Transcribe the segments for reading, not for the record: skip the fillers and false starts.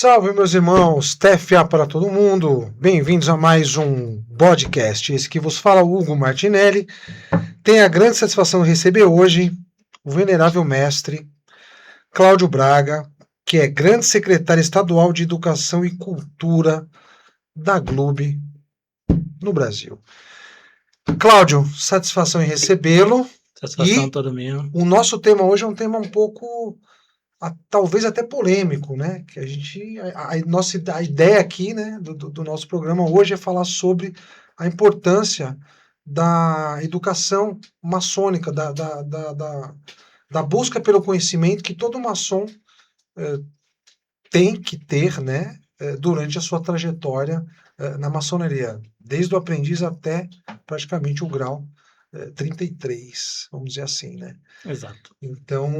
Salve, meus irmãos, TFA para todo mundo, bem-vindos a mais um podcast. Esse que vos fala, Hugo Martinelli. Tenho a grande satisfação de receber hoje o venerável mestre Cláudio Braga, que é grande secretário estadual de Educação e Cultura da GLUB no Brasil. Cláudio, satisfação em recebê-lo. Satisfação toda minha. O nosso tema hoje é um tema um pouco... talvez até polêmico, né? Que a ideia aqui, né, do nosso programa hoje é falar sobre a importância da educação maçônica, da busca pelo conhecimento que todo maçom tem que ter, né, durante a sua trajetória na maçonaria, desde o aprendiz até praticamente o grau 33, vamos dizer assim, né? Exato. Então,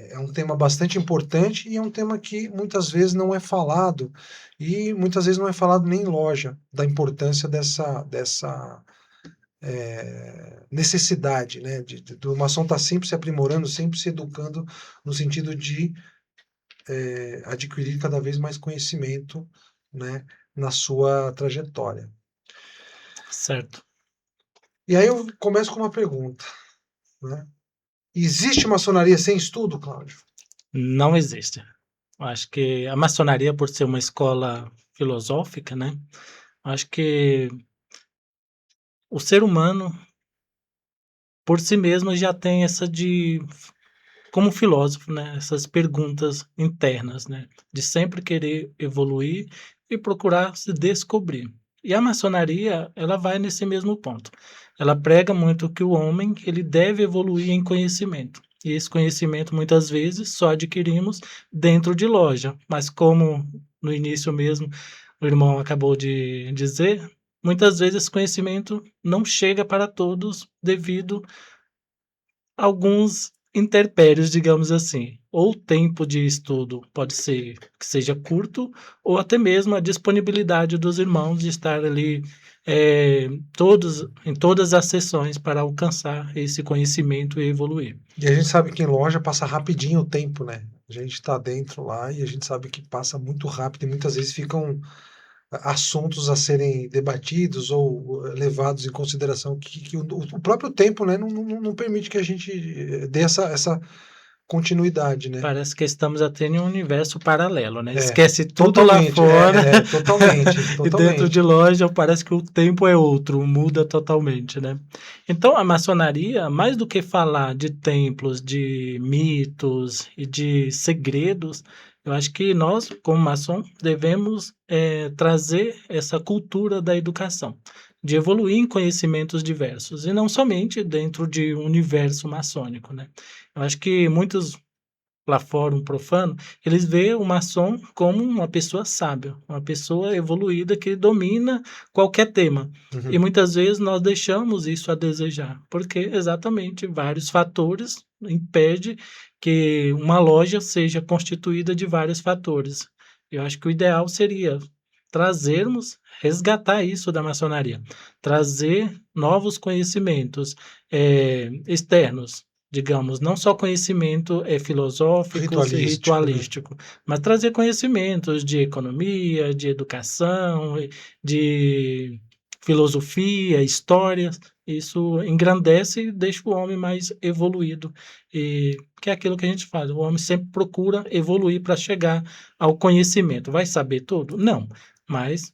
é um tema bastante importante e é um tema que muitas vezes não é falado, e muitas vezes não é falado nem em loja, da importância dessa necessidade, né, do maçom estar sempre se aprimorando, sempre se educando, no sentido de adquirir cada vez mais conhecimento, né, na sua trajetória. Certo. E aí eu começo com uma pergunta, né? Existe maçonaria sem estudo, Cláudio? Não existe. Acho que a maçonaria, por ser uma escola filosófica, né? Acho que o ser humano, por si mesmo, já tem como filósofo, né? Essas perguntas internas, né? De sempre querer evoluir e procurar se descobrir. E a maçonaria, ela vai nesse mesmo ponto. Ela prega muito que o homem, ele deve evoluir em conhecimento. E esse conhecimento, muitas vezes, só adquirimos dentro de loja. Mas como no início mesmo o irmão acabou de dizer, muitas vezes esse conhecimento não chega para todos devido a alguns intempéries, digamos assim. Ou o tempo de estudo pode ser que seja curto, ou até mesmo a disponibilidade dos irmãos de estar ali em todas as sessões para alcançar esse conhecimento e evoluir. E a gente sabe que em loja passa rapidinho o tempo, né? A gente está dentro lá e a gente sabe que passa muito rápido e muitas vezes ficam assuntos a serem debatidos ou levados em consideração que o próprio tempo, né, não permite que a gente dê essa continuidade, né? Parece que estamos até em um universo paralelo, né? Esquece tudo lá Totalmente, fora totalmente, e dentro de totalmente. loja parece que o tempo é outro, muda totalmente, né? Então a maçonaria, mais do que falar de templos, de mitos e de segredos, eu acho que nós, como maçom, devemos trazer essa cultura da educação, de evoluir em conhecimentos diversos, e não somente dentro de um universo maçônico, né? Eu acho que muitos lá fora, um profano, eles veem o maçom como uma pessoa sábia, uma pessoa evoluída que domina qualquer tema. E Uhum. muitas vezes nós deixamos isso a desejar, porque exatamente vários fatores impedem que uma loja seja constituída de vários fatores. Eu acho que o ideal seria resgatar isso da maçonaria, trazer novos conhecimentos externos, digamos, não só conhecimento filosóficos e Ritualístico, né? ritualístico, mas trazer conhecimentos de economia, de educação, de filosofia, história. Isso engrandece e deixa o homem mais evoluído. E que é aquilo que a gente faz. O homem sempre procura evoluir para chegar ao conhecimento. Vai saber tudo? Não, mas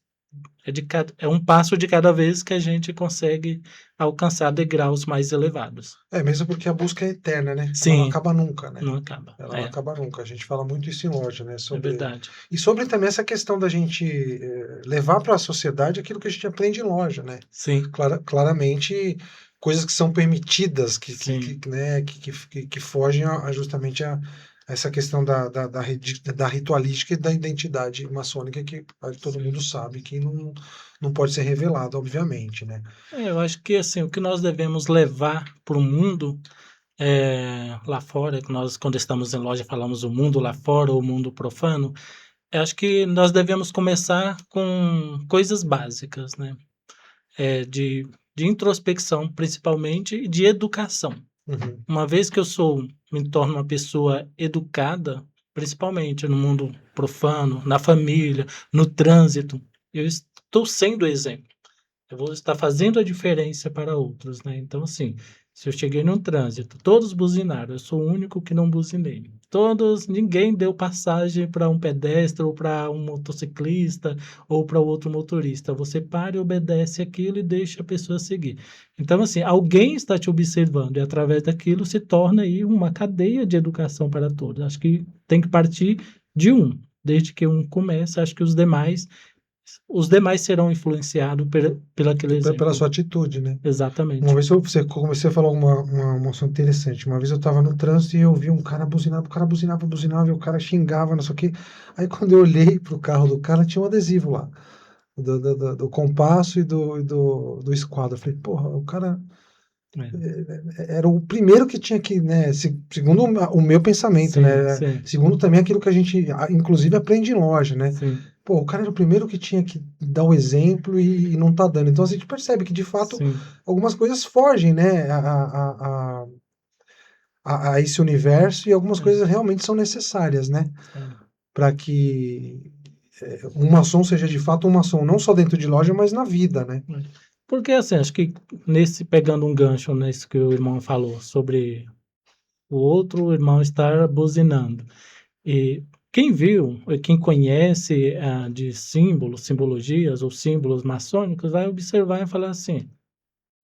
é um passo de cada vez que a gente consegue alcançar degraus mais elevados. Mesmo porque a busca é eterna, né? Ela não Sim, acaba nunca, né? não acaba. Ela não acaba nunca. A gente fala muito isso em loja, né? É verdade. E sobre também essa questão da gente levar para a sociedade aquilo que a gente aprende em loja, né? Sim, Claramente, coisas que são permitidas, sim, né, que fogem justamente a essa questão da ritualística e da identidade maçônica que todo mundo sabe que não pode ser revelado, obviamente, né? Eu acho que, assim, o que nós devemos levar para o mundo, lá fora, que nós, quando estamos em loja, falamos o mundo lá fora, ou o mundo profano, eu acho que nós devemos começar com coisas básicas, né? De introspecção, principalmente, e de educação. Uhum. Uma vez que me torno uma pessoa educada, principalmente no mundo profano, na família, no trânsito. Eu estou sendo exemplo. Eu vou estar fazendo a diferença para outros, né? Então, assim, se eu cheguei no trânsito, todos buzinaram, eu sou o único que não buzinei. Ninguém deu passagem para um pedestre ou para um motociclista ou para outro motorista. Você para e obedece aquilo e deixa a pessoa seguir. Então, assim, alguém está te observando e através daquilo se torna aí uma cadeia de educação para todos. Acho que tem que partir de um. Desde que um comece, acho que os demais serão influenciados pelo aquele Pela exemplo. sua atitude, né? Exatamente. Uma vez você comecei a falar uma ação interessante. Uma vez eu tava no trânsito e eu vi um cara buzinava, o cara buzinava e o cara xingava, não sei o quê. Aí quando eu olhei pro carro do cara, tinha um adesivo lá, do compasso e do esquadro. Eu falei, porra, o cara era o primeiro que tinha que, né, segundo o meu pensamento, Sim, né, sim, segundo também aquilo que a gente, inclusive, aprende em loja, né, sim, pô, o cara era o primeiro que tinha que dar o exemplo e não tá dando. Então a gente percebe que, de fato, sim. algumas coisas fogem, né, a esse universo e algumas É, coisas realmente são necessárias, né, é, para que uma ação seja de fato uma ação, não só dentro de loja, mas na vida, né. é. Porque, assim, acho que pegando um gancho nesse que o irmão falou, sobre o outro irmão estar buzinando. E quem viu, e quem conhece de símbolos, simbologias ou símbolos maçônicos, vai observar e falar assim: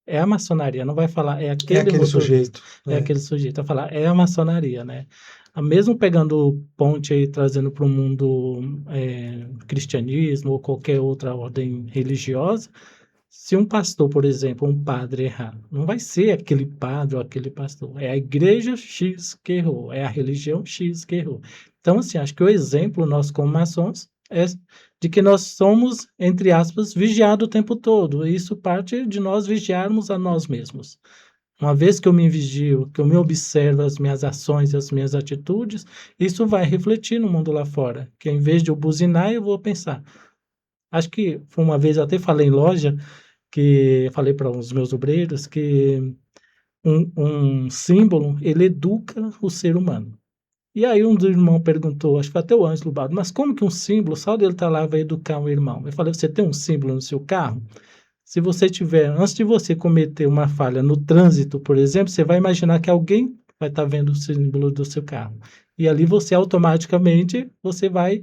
é a maçonaria, não vai falar, é É aquele aquele motorista, sujeito, é né. aquele sujeito, vai falar, é a maçonaria, né? Mesmo pegando ponte aí, trazendo para o mundo cristianismo ou qualquer outra ordem religiosa, se um pastor, por exemplo, um padre errar, não vai ser aquele padre ou aquele pastor, é a igreja X que errou, é a religião X que errou. Então, assim, acho que o exemplo nosso como maçons é de que nós somos, entre aspas, vigiados o tempo todo. E isso parte de nós vigiarmos a nós mesmos. Uma vez que eu me vigio, que eu me observo as minhas ações e as minhas atitudes, isso vai refletir no mundo lá fora. Que em vez de eu buzinar, eu vou pensar. Acho que foi uma vez, eu até falei em loja, que falei para os meus obreiros que um símbolo, ele educa o ser humano. E aí um dos irmãos perguntou, acho que foi até o Ângelo Baldo, mas como que um símbolo, só dele estar lá, vai educar um irmão? Eu falei, você tem um símbolo no seu carro? Se você tiver, antes de você cometer uma falha no trânsito, por exemplo, você vai imaginar que alguém vai estar vendo o símbolo do seu carro. E ali você automaticamente, você vai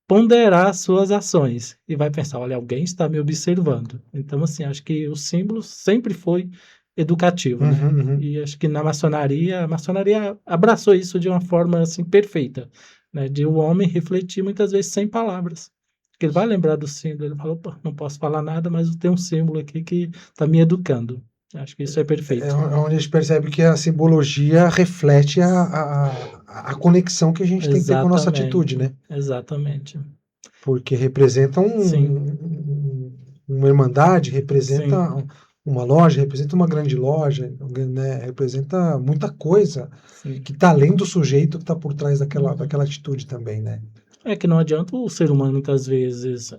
ponderar as suas ações e vai pensar, olha, alguém está me observando. Então, assim, acho que o símbolo sempre foi educativo, né? Uhum, uhum. E acho que na maçonaria, a maçonaria abraçou isso de uma forma, assim, perfeita, né? De o homem refletir muitas vezes sem palavras. Porque ele vai lembrar do símbolo, ele falou, pô, não posso falar nada, mas tem um símbolo aqui que está me educando. Acho que isso é É perfeito. onde a gente percebe que a simbologia reflete a conexão que a gente tem que ter com a nossa atitude, Exatamente, né? exatamente. Porque representa Sim, uma irmandade, sim, representa uma loja, representa uma grande loja, né? Representa muita coisa sim. que está além do sujeito que está por trás daquela atitude também, né? É que não adianta o ser humano muitas vezes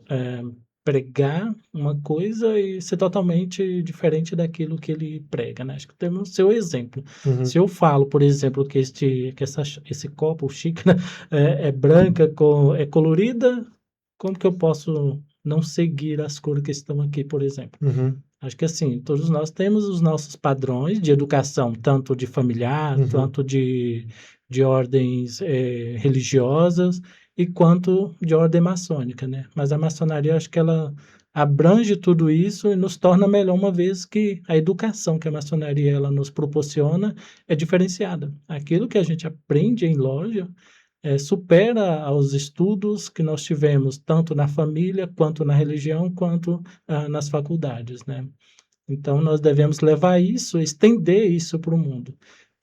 pregar uma coisa e ser totalmente diferente daquilo que ele prega, né? Acho que temos o seu exemplo. Uhum, Se eu falo, por exemplo, que esse copo, xícara, é branca, é colorida, como que eu posso não seguir as cores que estão aqui, por exemplo? uhum, Acho que assim, todos nós temos os nossos padrões de educação, tanto de familiar, uhum. tanto de ordens religiosas, e quanto de ordem maçônica, né? Mas a maçonaria, acho que ela abrange tudo isso e nos torna melhor, uma vez que a educação que a maçonaria ela nos proporciona é diferenciada. Aquilo que a gente aprende em loja supera aos estudos que nós tivemos, tanto na família, quanto na religião, quanto nas faculdades, né? Então, nós devemos levar isso, estender isso para o mundo.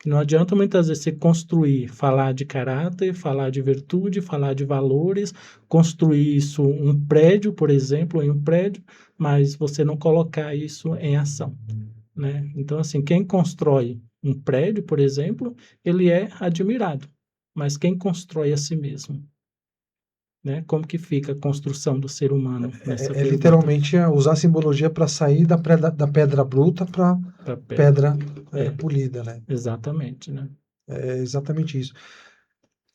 Que não adianta muitas vezes você construir, falar de caráter, falar de virtude, falar de valores, construir isso, um prédio, por exemplo, em um prédio, mas você não colocar isso em ação, né? Então, assim, quem constrói um prédio, por exemplo, ele é admirado, mas quem constrói a si mesmo, né? Como que fica a construção do ser humano nessa É pergunta? literalmente usar a simbologia para sair da pedra bruta para Para pedra. pedra É, polida, né? exatamente, né? É exatamente isso.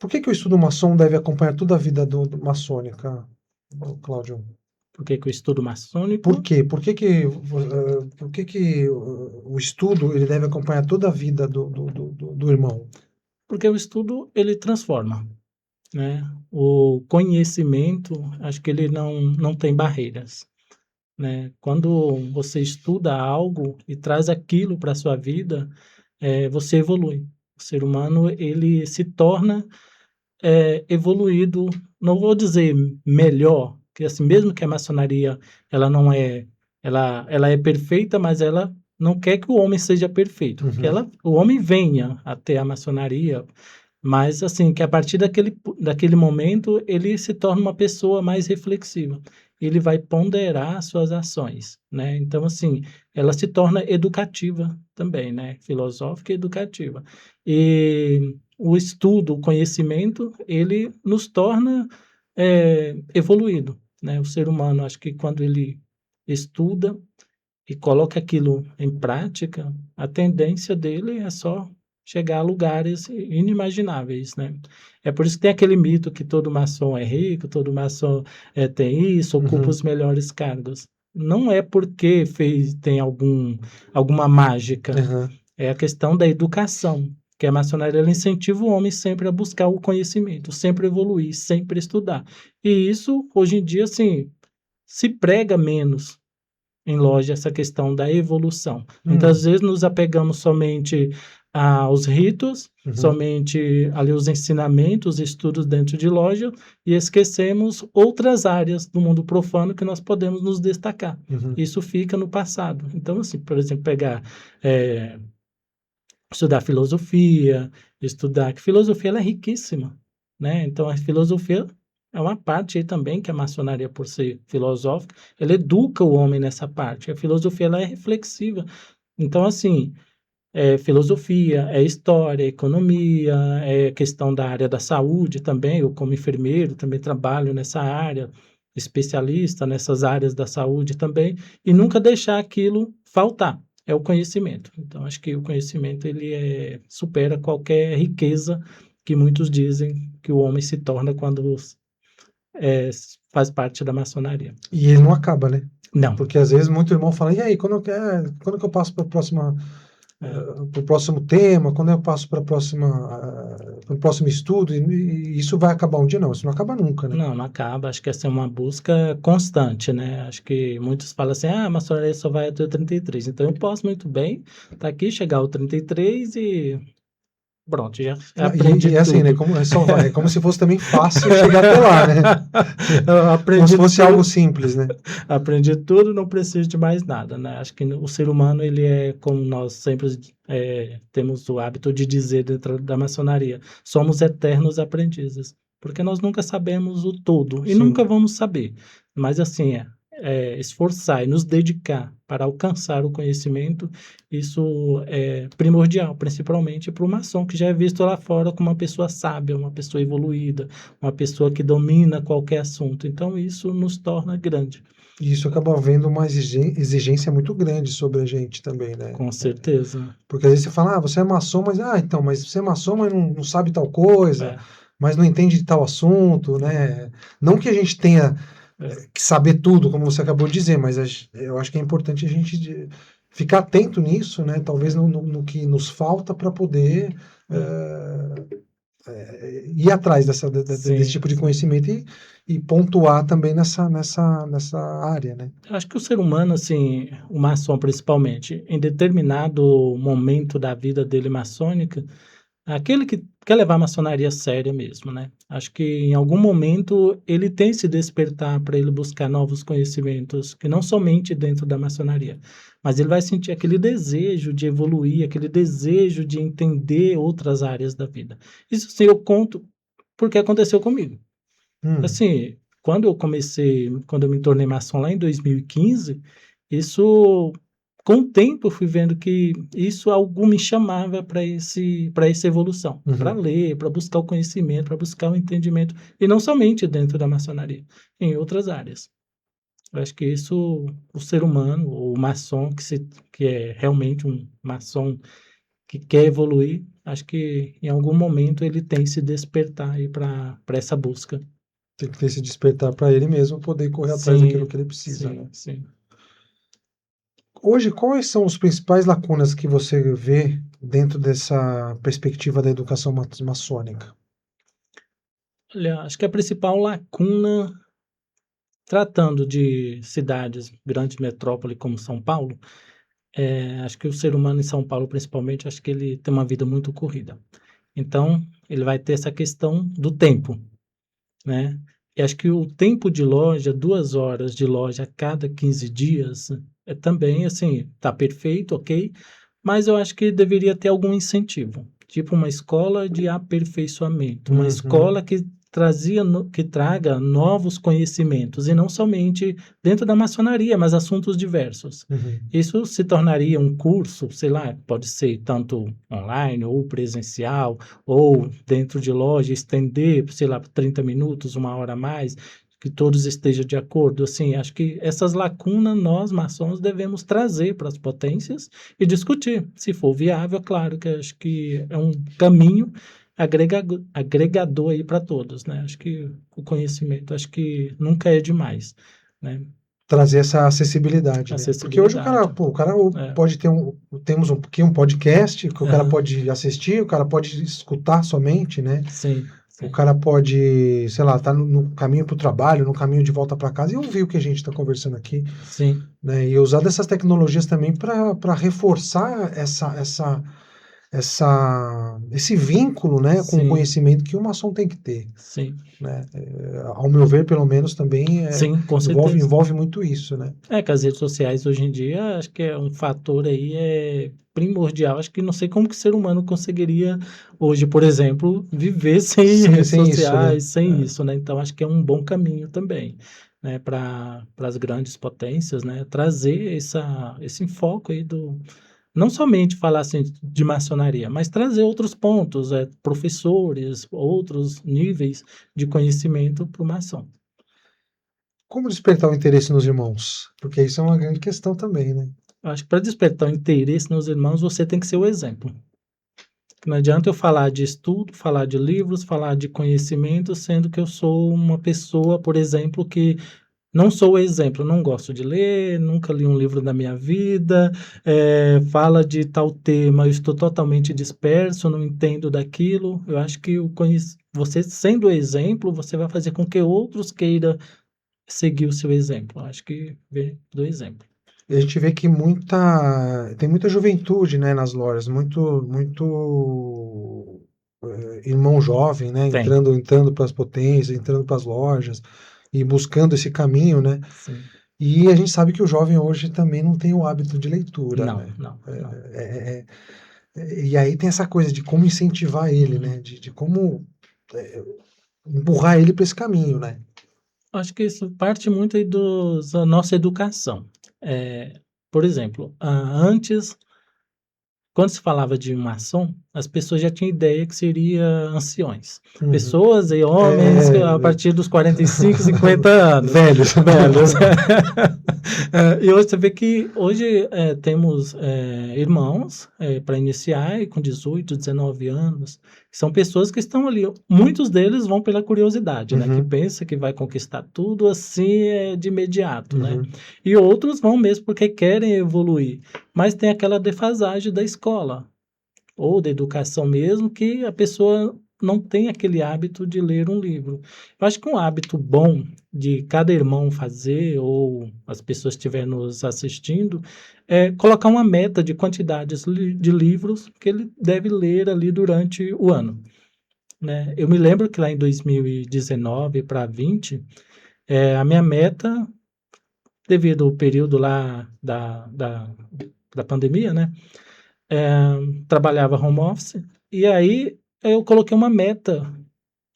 Por que o estudo maçom deve acompanhar toda a vida do maçônica, Cláudio? Por que que o estudo Por maçônico? quê? Por que que o estudo ele deve acompanhar toda a vida do irmão? Porque o estudo ele transforma, né? O conhecimento, acho que ele não tem barreiras, né? Quando você estuda algo e traz aquilo para a sua vida, você evolui. O ser humano ele se torna evoluído, não vou dizer melhor, que assim, mesmo que a maçonaria ela não é, ela é perfeita, mas ela não quer que o homem seja perfeito, que Uhum, o homem venha até a maçonaria, mas assim, que a partir daquele momento ele se torna uma pessoa mais reflexiva. Ele vai ponderar suas ações, né? Então, assim, ela se torna educativa também, né? Filosófica e educativa. E o estudo, o conhecimento, ele nos torna evoluído, né? O ser humano, acho que quando ele estuda e coloca aquilo em prática, a tendência dele é só chegar a lugares inimagináveis, né? É por isso que tem aquele mito que todo maçom é rico, todo maçom tem isso, ocupa uhum, os melhores cargos. Não é porque tem alguma mágica, uhum. é a questão da educação, que a maçonaria ela incentiva o homem sempre a buscar o conhecimento, sempre evoluir, sempre estudar. E isso, hoje em dia, assim, se prega menos em loja essa questão da evolução. Muitas Hum, vezes nos apegamos somente aos ritos, uhum, somente ali os ensinamentos, estudos dentro de loja e esquecemos outras áreas do mundo profano que nós podemos nos destacar. uhum. Isso fica no passado. Então, assim, por exemplo, pegar eh, estudar filosofia, estudar que filosofia ela é riquíssima, né? Então a filosofia é uma parte aí também que a maçonaria, por ser filosófica, ela educa o homem nessa parte. A filosofia ela é reflexiva. Então, assim, filosofia, história, economia, questão da área da saúde também. Eu, como enfermeiro, também trabalho nessa área, especialista nessas áreas da saúde também, e nunca deixar aquilo faltar. É o conhecimento. Então, acho que o conhecimento ele supera qualquer riqueza que muitos dizem que o homem se torna quando é, faz parte da maçonaria. E ele não acaba, né? Não. Porque às vezes muito irmão fala, e aí, quando que eu passo para É, o próximo tema, quando eu passo para o próximo estudo, e isso vai acabar um dia? Não, isso não acaba nunca, né? não acaba. Acho que essa é uma busca constante, né? Acho que muitos falam assim, a maçonaria só vai até o 33. Então, eu posso muito bem estar aqui, chegar ao 33 e pronto, já aprendi E é assim, né? tudo. É como se fosse também fácil chegar até lá, né? Eu Como se aprendi fosse algo tudo, simples, né? aprendi tudo, não preciso de mais nada, né? Acho que o ser humano, ele é, como nós sempre temos o hábito de dizer dentro da maçonaria, somos eternos aprendizes, porque nós nunca sabemos o todo e nunca Sim. vamos saber. Mas assim, esforçar e nos dedicar para alcançar o conhecimento, isso é primordial, principalmente para o maçom, que já é visto lá fora como uma pessoa sábia, uma pessoa evoluída, uma pessoa que domina qualquer assunto. Então, isso nos torna grande, E isso acaba havendo uma exigência muito grande sobre a gente também, né? com certeza. Porque às vezes você fala, você é maçom, mas você é maçom, mas não sabe tal coisa, É, mas não entende de tal assunto, né? Não que a gente tenha é, que saber tudo, como você acabou de dizer, mas eu acho que é importante a gente ficar atento nisso, né? Talvez no que nos falta para poder é. ir atrás desse Sim, tipo de sim. conhecimento e pontuar também nessa área, né? Eu acho que o ser humano, assim, o maçom principalmente, em determinado momento da vida dele maçônica, aquele que quer levar a maçonaria a sério mesmo, né? Acho que em algum momento ele tem se despertar para ele buscar novos conhecimentos, que não somente dentro da maçonaria, mas ele vai sentir aquele desejo de evoluir, aquele desejo de entender outras áreas da vida. Isso sim eu conto porque aconteceu comigo. Hum, Assim, quando eu me tornei maçom lá em 2015, isso, com o tempo, eu fui vendo que isso algo me chamava para essa evolução, para uhum. ler, para buscar o conhecimento, para buscar o entendimento, e não somente dentro da maçonaria, em outras áreas. Eu acho que isso, o ser humano, o maçom, que é realmente um maçom que quer evoluir, acho que em algum momento ele tem que se despertar aí para essa busca. Tem que ter esse despertar para ele mesmo poder correr atrás Sim, daquilo que ele precisa, né? sim. Hoje, quais são as principais lacunas que você vê dentro dessa perspectiva da educação maçônica? Olha, acho que a principal lacuna, tratando de cidades, grandes metrópoles como São Paulo, acho que o ser humano em São Paulo, principalmente, acho que ele tem uma vida muito corrida. Então, ele vai ter essa questão do tempo, né? E acho que o tempo de loja, 2 horas de loja a cada 15 dias, é também, assim, tá perfeito, ok, mas eu acho que deveria ter algum incentivo, tipo uma escola de aperfeiçoamento, uma escola que que traga novos conhecimentos, e não somente dentro da maçonaria, mas assuntos diversos. Isso se tornaria um curso, sei lá, pode ser tanto online ou presencial, ou dentro de loja, estender, sei lá, 30 minutos, 1 hora a mais, que todos estejam de acordo. Assim, acho que essas lacunas nós, maçons, devemos trazer para as potências e discutir. Se for viável, claro que acho que é um caminho agregador aí para todos, né? Acho que o conhecimento, acho que nunca é demais, né? Trazer essa acessibilidade, né? Porque hoje o cara pode ter temos aqui um podcast que o cara pode assistir, o cara pode escutar somente, né? Sim. O cara pode, sei lá, tá no caminho para o trabalho, no caminho de volta para casa e ouvir o que a gente está conversando aqui. Sim. Né? E usar dessas tecnologias também para reforçar esse vínculo, né, com o conhecimento que o maçom tem que ter. Sim. Né? Ao meu ver, pelo menos, também Sim, com certeza. envolve muito isso, né? Que as redes sociais hoje em dia, acho que é um fator aí primordial. Acho que não sei como que o ser humano conseguiria hoje, por exemplo, viver sem redes sociais, sem isso, né? Então, acho que é um bom caminho também, né, para as grandes potências, né, trazer esse enfoque aí não somente falar assim de maçonaria, mas trazer outros pontos, professores, outros níveis de conhecimento para o maçom. Como despertar o interesse nos irmãos? Porque isso é uma grande questão também, né? Eu acho que para despertar o interesse nos irmãos, você tem que ser o exemplo. Não adianta eu falar de estudo, falar de livros, falar de conhecimento, sendo que eu sou uma pessoa, por exemplo, que não sou o exemplo, não gosto de ler, nunca li um livro da minha vida, fala de tal tema, eu estou totalmente disperso, não entendo daquilo. Eu acho que você sendo o exemplo, você vai fazer com que outros queiram seguir o seu exemplo. Eu acho que vem do exemplo. E a gente vê que tem muita juventude, né, nas lojas, muito irmão jovem, né, entrando para as potências, entrando para as lojas e buscando esse caminho, né? Sim. E a gente sabe que o jovem hoje também não tem o hábito de leitura, Não, né? não. E aí tem essa coisa de como incentivar ele, né? De como empurrar ele para esse caminho, né? Acho que isso parte muito aí da nossa educação. Por exemplo, antes, quando se falava de maçom, as pessoas já tinham ideia que seria anciões. Pessoas e homens a partir dos 45, 50 anos. Velhos. E hoje você vê que hoje temos irmãos para iniciar com 18, 19 anos, que são pessoas que estão ali. Muitos deles vão pela curiosidade, né? Que pensa que vai conquistar tudo assim de imediato, né? E outros vão mesmo porque querem evoluir. Mas tem aquela defasagem da escola ou da educação mesmo, que a pessoa não tem aquele hábito de ler um livro. Eu acho que um hábito bom de cada irmão fazer, ou as pessoas que estiverem nos assistindo, é colocar uma meta de quantidades de livros que ele deve ler ali durante o ano. Né? Eu me lembro que lá em 2019 para 20, a minha meta, devido ao período lá da pandemia, né? Trabalhava home office, e aí eu coloquei uma meta.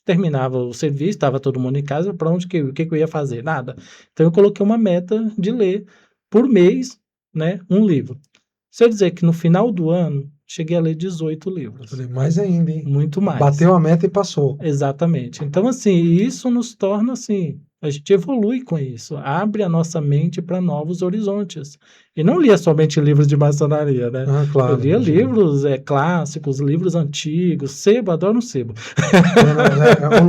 Terminava o serviço, estava todo mundo em casa, para o que eu ia fazer? Nada. Então eu coloquei uma meta de ler por mês, né, um livro. Se eu dizer que no final do ano, cheguei a ler 18 livros. Falei, mais ainda, hein? Muito mais. Bateu a meta e passou. Exatamente. Então, assim, isso nos torna, assim, A gente evolui com isso, abre a nossa mente para novos horizontes. E não lia somente livros de maçonaria, né? Ah, Eu claro, lia imagino. livros clássicos, livros antigos, sebo, adoro um sebo. É um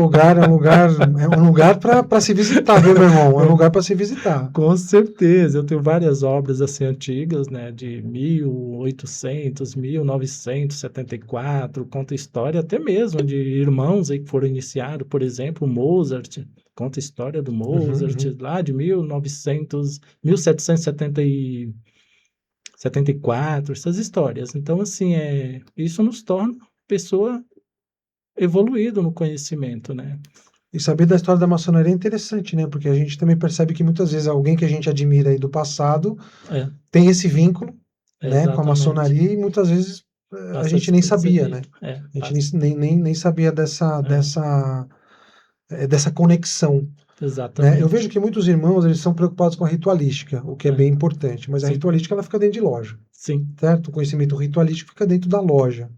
lugar para se visitar, viu, meu irmão? É um lugar para se visitar. Com certeza, eu tenho várias obras assim antigas, né, de 1800, 1974, conta história até mesmo de irmãos aí que foram iniciados, por exemplo, Mozart, conta a história do Mozart lá de 1900, 1774, essas histórias. Então, assim, isso nos torna pessoa evoluída no conhecimento, né? E saber da história da maçonaria é interessante, né? Porque a gente também percebe que muitas vezes alguém que a gente admira aí do passado É, tem esse vínculo, né, com a exatamente. maçonaria e muitas vezes a Passa gente nem sabia, né? despercebido. A gente Passa. nem sabia dessa conexão, né? Eu vejo Exatamente. que muitos irmãos eles são preocupados com a ritualística, o que é É, bem importante, mas a sim, ritualística ela fica dentro de loja, sim. certo? O conhecimento ritualístico fica dentro da loja.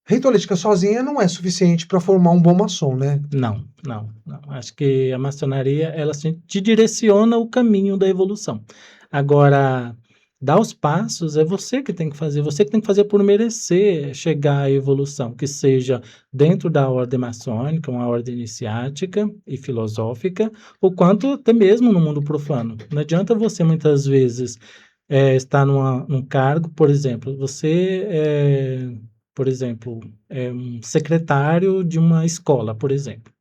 Ritualística sozinha não é suficiente para formar um bom maçom, né? Não, não, não. Acho que a maçonaria, ela assim, te direciona o caminho da evolução. Agora, dar os passos é você que tem que fazer por merecer chegar à evolução, que seja dentro da ordem maçônica, uma ordem iniciática e filosófica, ou quanto até mesmo no mundo profano. Não adianta você, muitas vezes, estar num cargo, por exemplo, por exemplo, um secretário de uma escola, por exemplo.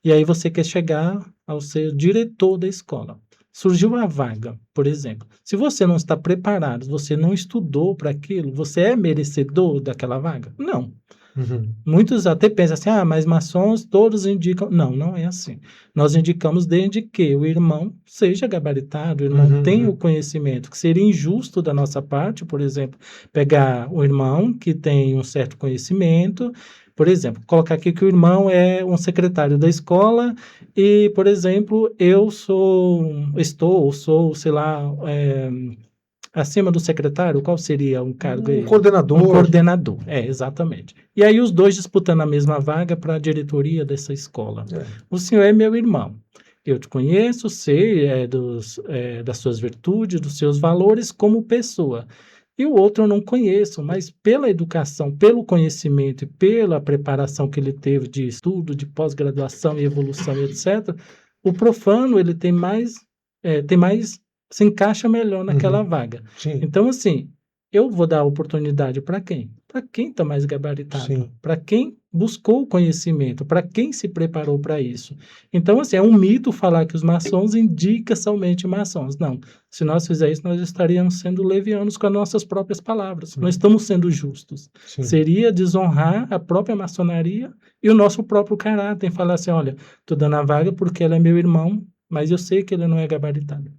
E aí você quer chegar ao ser diretor da escola. Surgiu a vaga, por exemplo. Se você não está preparado, você não estudou para aquilo, você é merecedor daquela vaga? Não. Uhum. Muitos até pensam assim, mas maçons todos indicam. Não, não é assim. Nós indicamos desde que o irmão seja gabaritado, o irmão tenha o conhecimento, que seria injusto da nossa parte, por exemplo, pegar o irmão que tem um certo conhecimento, por exemplo, colocar aqui que o irmão é um secretário da escola e, por exemplo, sou, sei lá, acima do secretário, qual seria um cargo Um aí? Um coordenador. coordenador, exatamente. E aí os dois disputando a mesma vaga para a diretoria dessa escola. É. O senhor é meu irmão. Eu te conheço, sei das suas virtudes, dos seus valores como pessoa. E o outro eu não conheço, mas pela educação, pelo conhecimento e pela preparação que ele teve de estudo, de pós-graduação e evolução e etc., o profano ele tem mais se encaixa melhor naquela vaga. Sim, Então, assim, eu vou dar oportunidade para quem? Para quem está mais gabaritado, sim. para quem buscou o conhecimento, para quem se preparou para isso. Então, assim, é um mito falar que os maçons indicam somente maçons. Não. Se nós fizermos isso, nós estaríamos sendo levianos com as nossas próprias palavras. Não estamos sendo justos. Sim. Seria desonrar a própria maçonaria e o nosso próprio caráter, em falar assim, olha, estou dando a vaga porque ele é meu irmão, mas eu sei que ele não é gabaritado.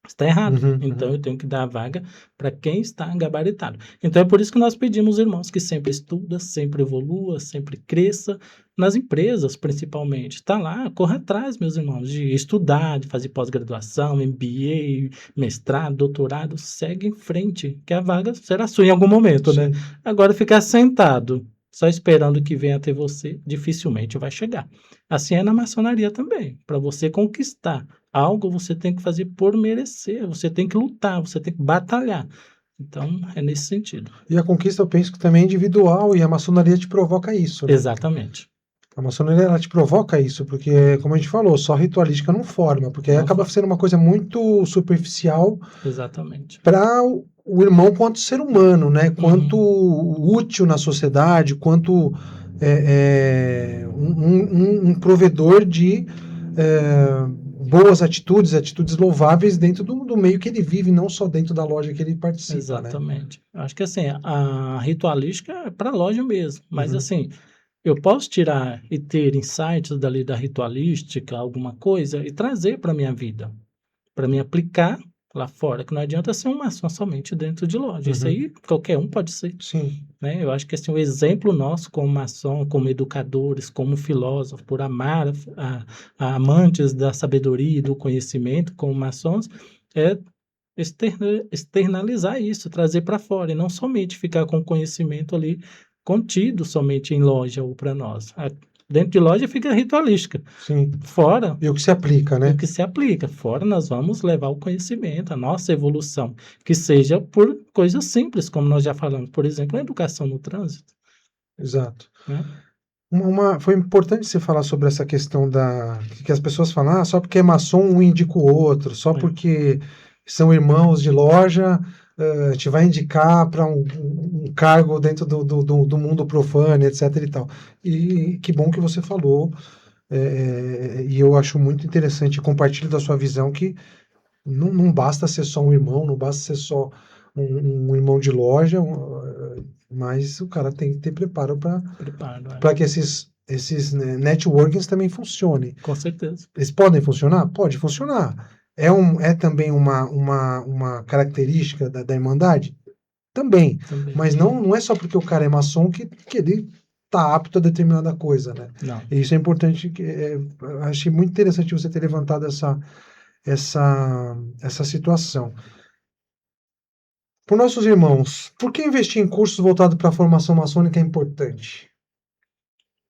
Está errado. Então, eu tenho que dar a vaga para quem está gabaritado. Então, é por isso que nós pedimos, irmãos, que sempre estuda, sempre evolua, sempre cresça, nas empresas, principalmente. Está lá, corra atrás, meus irmãos, de estudar, de fazer pós-graduação, MBA, mestrado, doutorado, segue em frente, que a vaga será sua em algum momento, né? Agora, ficar sentado, só esperando que venha até você, dificilmente vai chegar. Assim é na maçonaria também. Para você conquistar algo, você tem que fazer por merecer, você tem que lutar, você tem que batalhar. Então, é nesse sentido. E a conquista eu penso que também é individual e a maçonaria te provoca isso, né? Exatamente. A maçonaria ela te provoca isso, porque, como a gente falou, só ritualística não forma, porque aí Não acaba forma. sendo uma coisa muito superficial Exatamente. para o irmão quanto ser humano, né? Quanto útil na sociedade, quanto um provedor de boas atitudes louváveis dentro do meio que ele vive, não só dentro da loja que ele participa, Exatamente. Acho que assim, a ritualística é para a loja mesmo, mas Uhum. assim, eu posso tirar e ter insights dali da ritualística, alguma coisa, e trazer para minha vida, para me aplicar lá fora, que não adianta ser um maçom somente dentro de loja. Isso aí qualquer um pode ser. Sim. Né? Eu acho que assim, o exemplo nosso como maçom, como educadores, como filósofos, por amar a amantes da sabedoria e do conhecimento como maçons, é externalizar isso, trazer para fora, e não somente ficar com o conhecimento ali contido somente em loja ou para nós. Dentro de loja fica ritualística. Sim. Fora, E o que se aplica, né? o que se aplica. Fora, nós vamos levar o conhecimento, a nossa evolução, que seja por coisas simples, como nós já falamos, por exemplo, a educação no trânsito, Exato. né? Foi importante você falar sobre essa questão que as pessoas falam, só porque é maçom um indica o outro, só É. porque são irmãos de loja, a gente vai indicar para um cargo dentro do mundo profano, etc e tal. E que bom que você falou, e eu acho muito interessante, compartilho da sua visão que não basta ser só um irmão, não basta ser só um irmão de loja, mas o cara tem que ter preparo Preparo, para que esses networkings também funcionem. com certeza. Eles podem funcionar? Pode funcionar. É também uma característica da Irmandade? Também. Também. Mas não é só porque o cara é maçom que ele tá apto a determinada coisa, né? Não. E isso é importante. Achei muito interessante você ter levantado essa situação. Para os nossos irmãos, por que investir em cursos voltados para a formação maçônica é importante?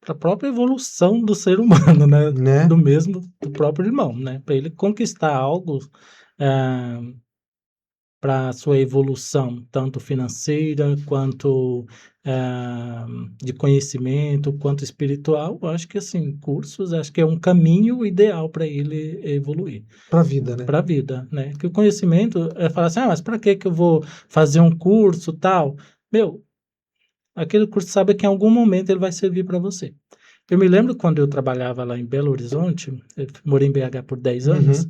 Para a própria evolução do ser humano, né? Né? Do próprio irmão, né? Para ele conquistar algo para a sua evolução, tanto financeira quanto de conhecimento, quanto espiritual. Eu acho que assim, cursos, acho que é um caminho ideal para ele evoluir. Para a vida, né? Para a vida, né? Que o conhecimento é falar assim, mas para que eu vou fazer um curso tal? Meu, aquele curso sabe que em algum momento ele vai servir para você. Eu me lembro quando eu trabalhava lá em Belo Horizonte, eu morei em BH por 10 anos,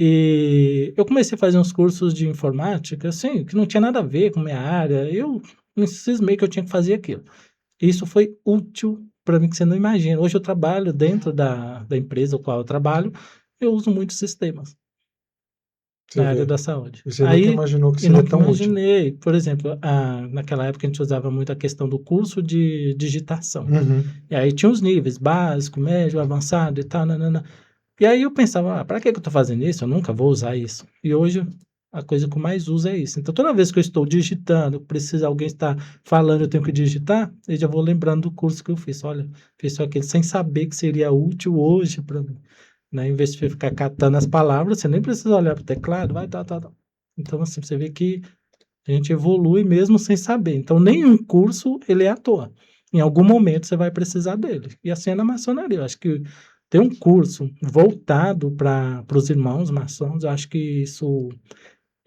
e eu comecei a fazer uns cursos de informática, assim, que não tinha nada a ver com a minha área, eu me cismei que eu tinha que fazer aquilo. Isso foi útil para mim, que você não imagina. Hoje eu trabalho dentro da empresa ao qual eu trabalho, eu uso muitos sistemas na área da saúde. E você nunca imaginou que seria tão útil. Imaginei, por exemplo, naquela época a gente usava muito a questão do curso de digitação. E aí tinha os níveis, básico, médio, avançado e tal, nanana. E aí eu pensava, para que eu estou fazendo isso? Eu nunca vou usar isso. E hoje a coisa que eu mais uso é isso. Então toda vez que eu estou digitando, precisa alguém estar falando, eu tenho que digitar, eu já vou lembrando do curso que eu fiz. Olha, fiz só aquele sem saber que seria útil hoje para mim. Né? Em vez de ficar catando as palavras, você nem precisa olhar para o teclado, vai, tá. Então, assim, você vê que a gente evolui mesmo sem saber. Então, nenhum curso, ele é à toa. Em algum momento, você vai precisar dele. E assim é na maçonaria. Eu acho que ter um curso voltado para os irmãos maçons, eu acho que isso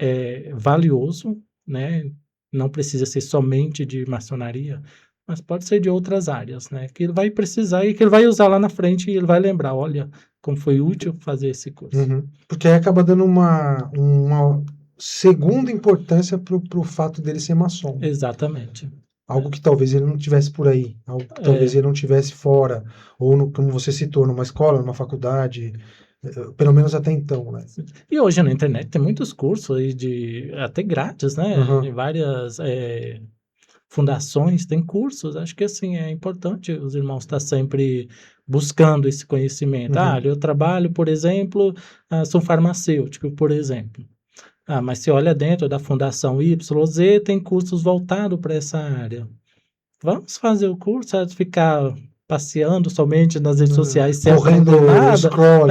é valioso, né? Não precisa ser somente de maçonaria, mas pode ser de outras áreas, né? Que ele vai precisar e que ele vai usar lá na frente e ele vai lembrar, olha, como foi útil fazer esse curso. Porque aí acaba dando uma segunda importância pro fato dele ser maçom. Exatamente. Algo que talvez ele não tivesse por aí, algo que talvez ele não tivesse fora, ou como você citou, numa escola, numa faculdade, pelo menos até então, né? E hoje na internet tem muitos cursos aí até grátis, né? Em várias fundações tem cursos. Acho que assim é importante os irmãos estar sempre buscando esse conhecimento. Eu trabalho, por exemplo, sou farmacêutico, por exemplo. Mas se olha dentro da Fundação YZ, tem cursos voltados para essa área. Vamos fazer o curso, ficar passeando somente nas redes sociais sem correndo aprender nada. scroll.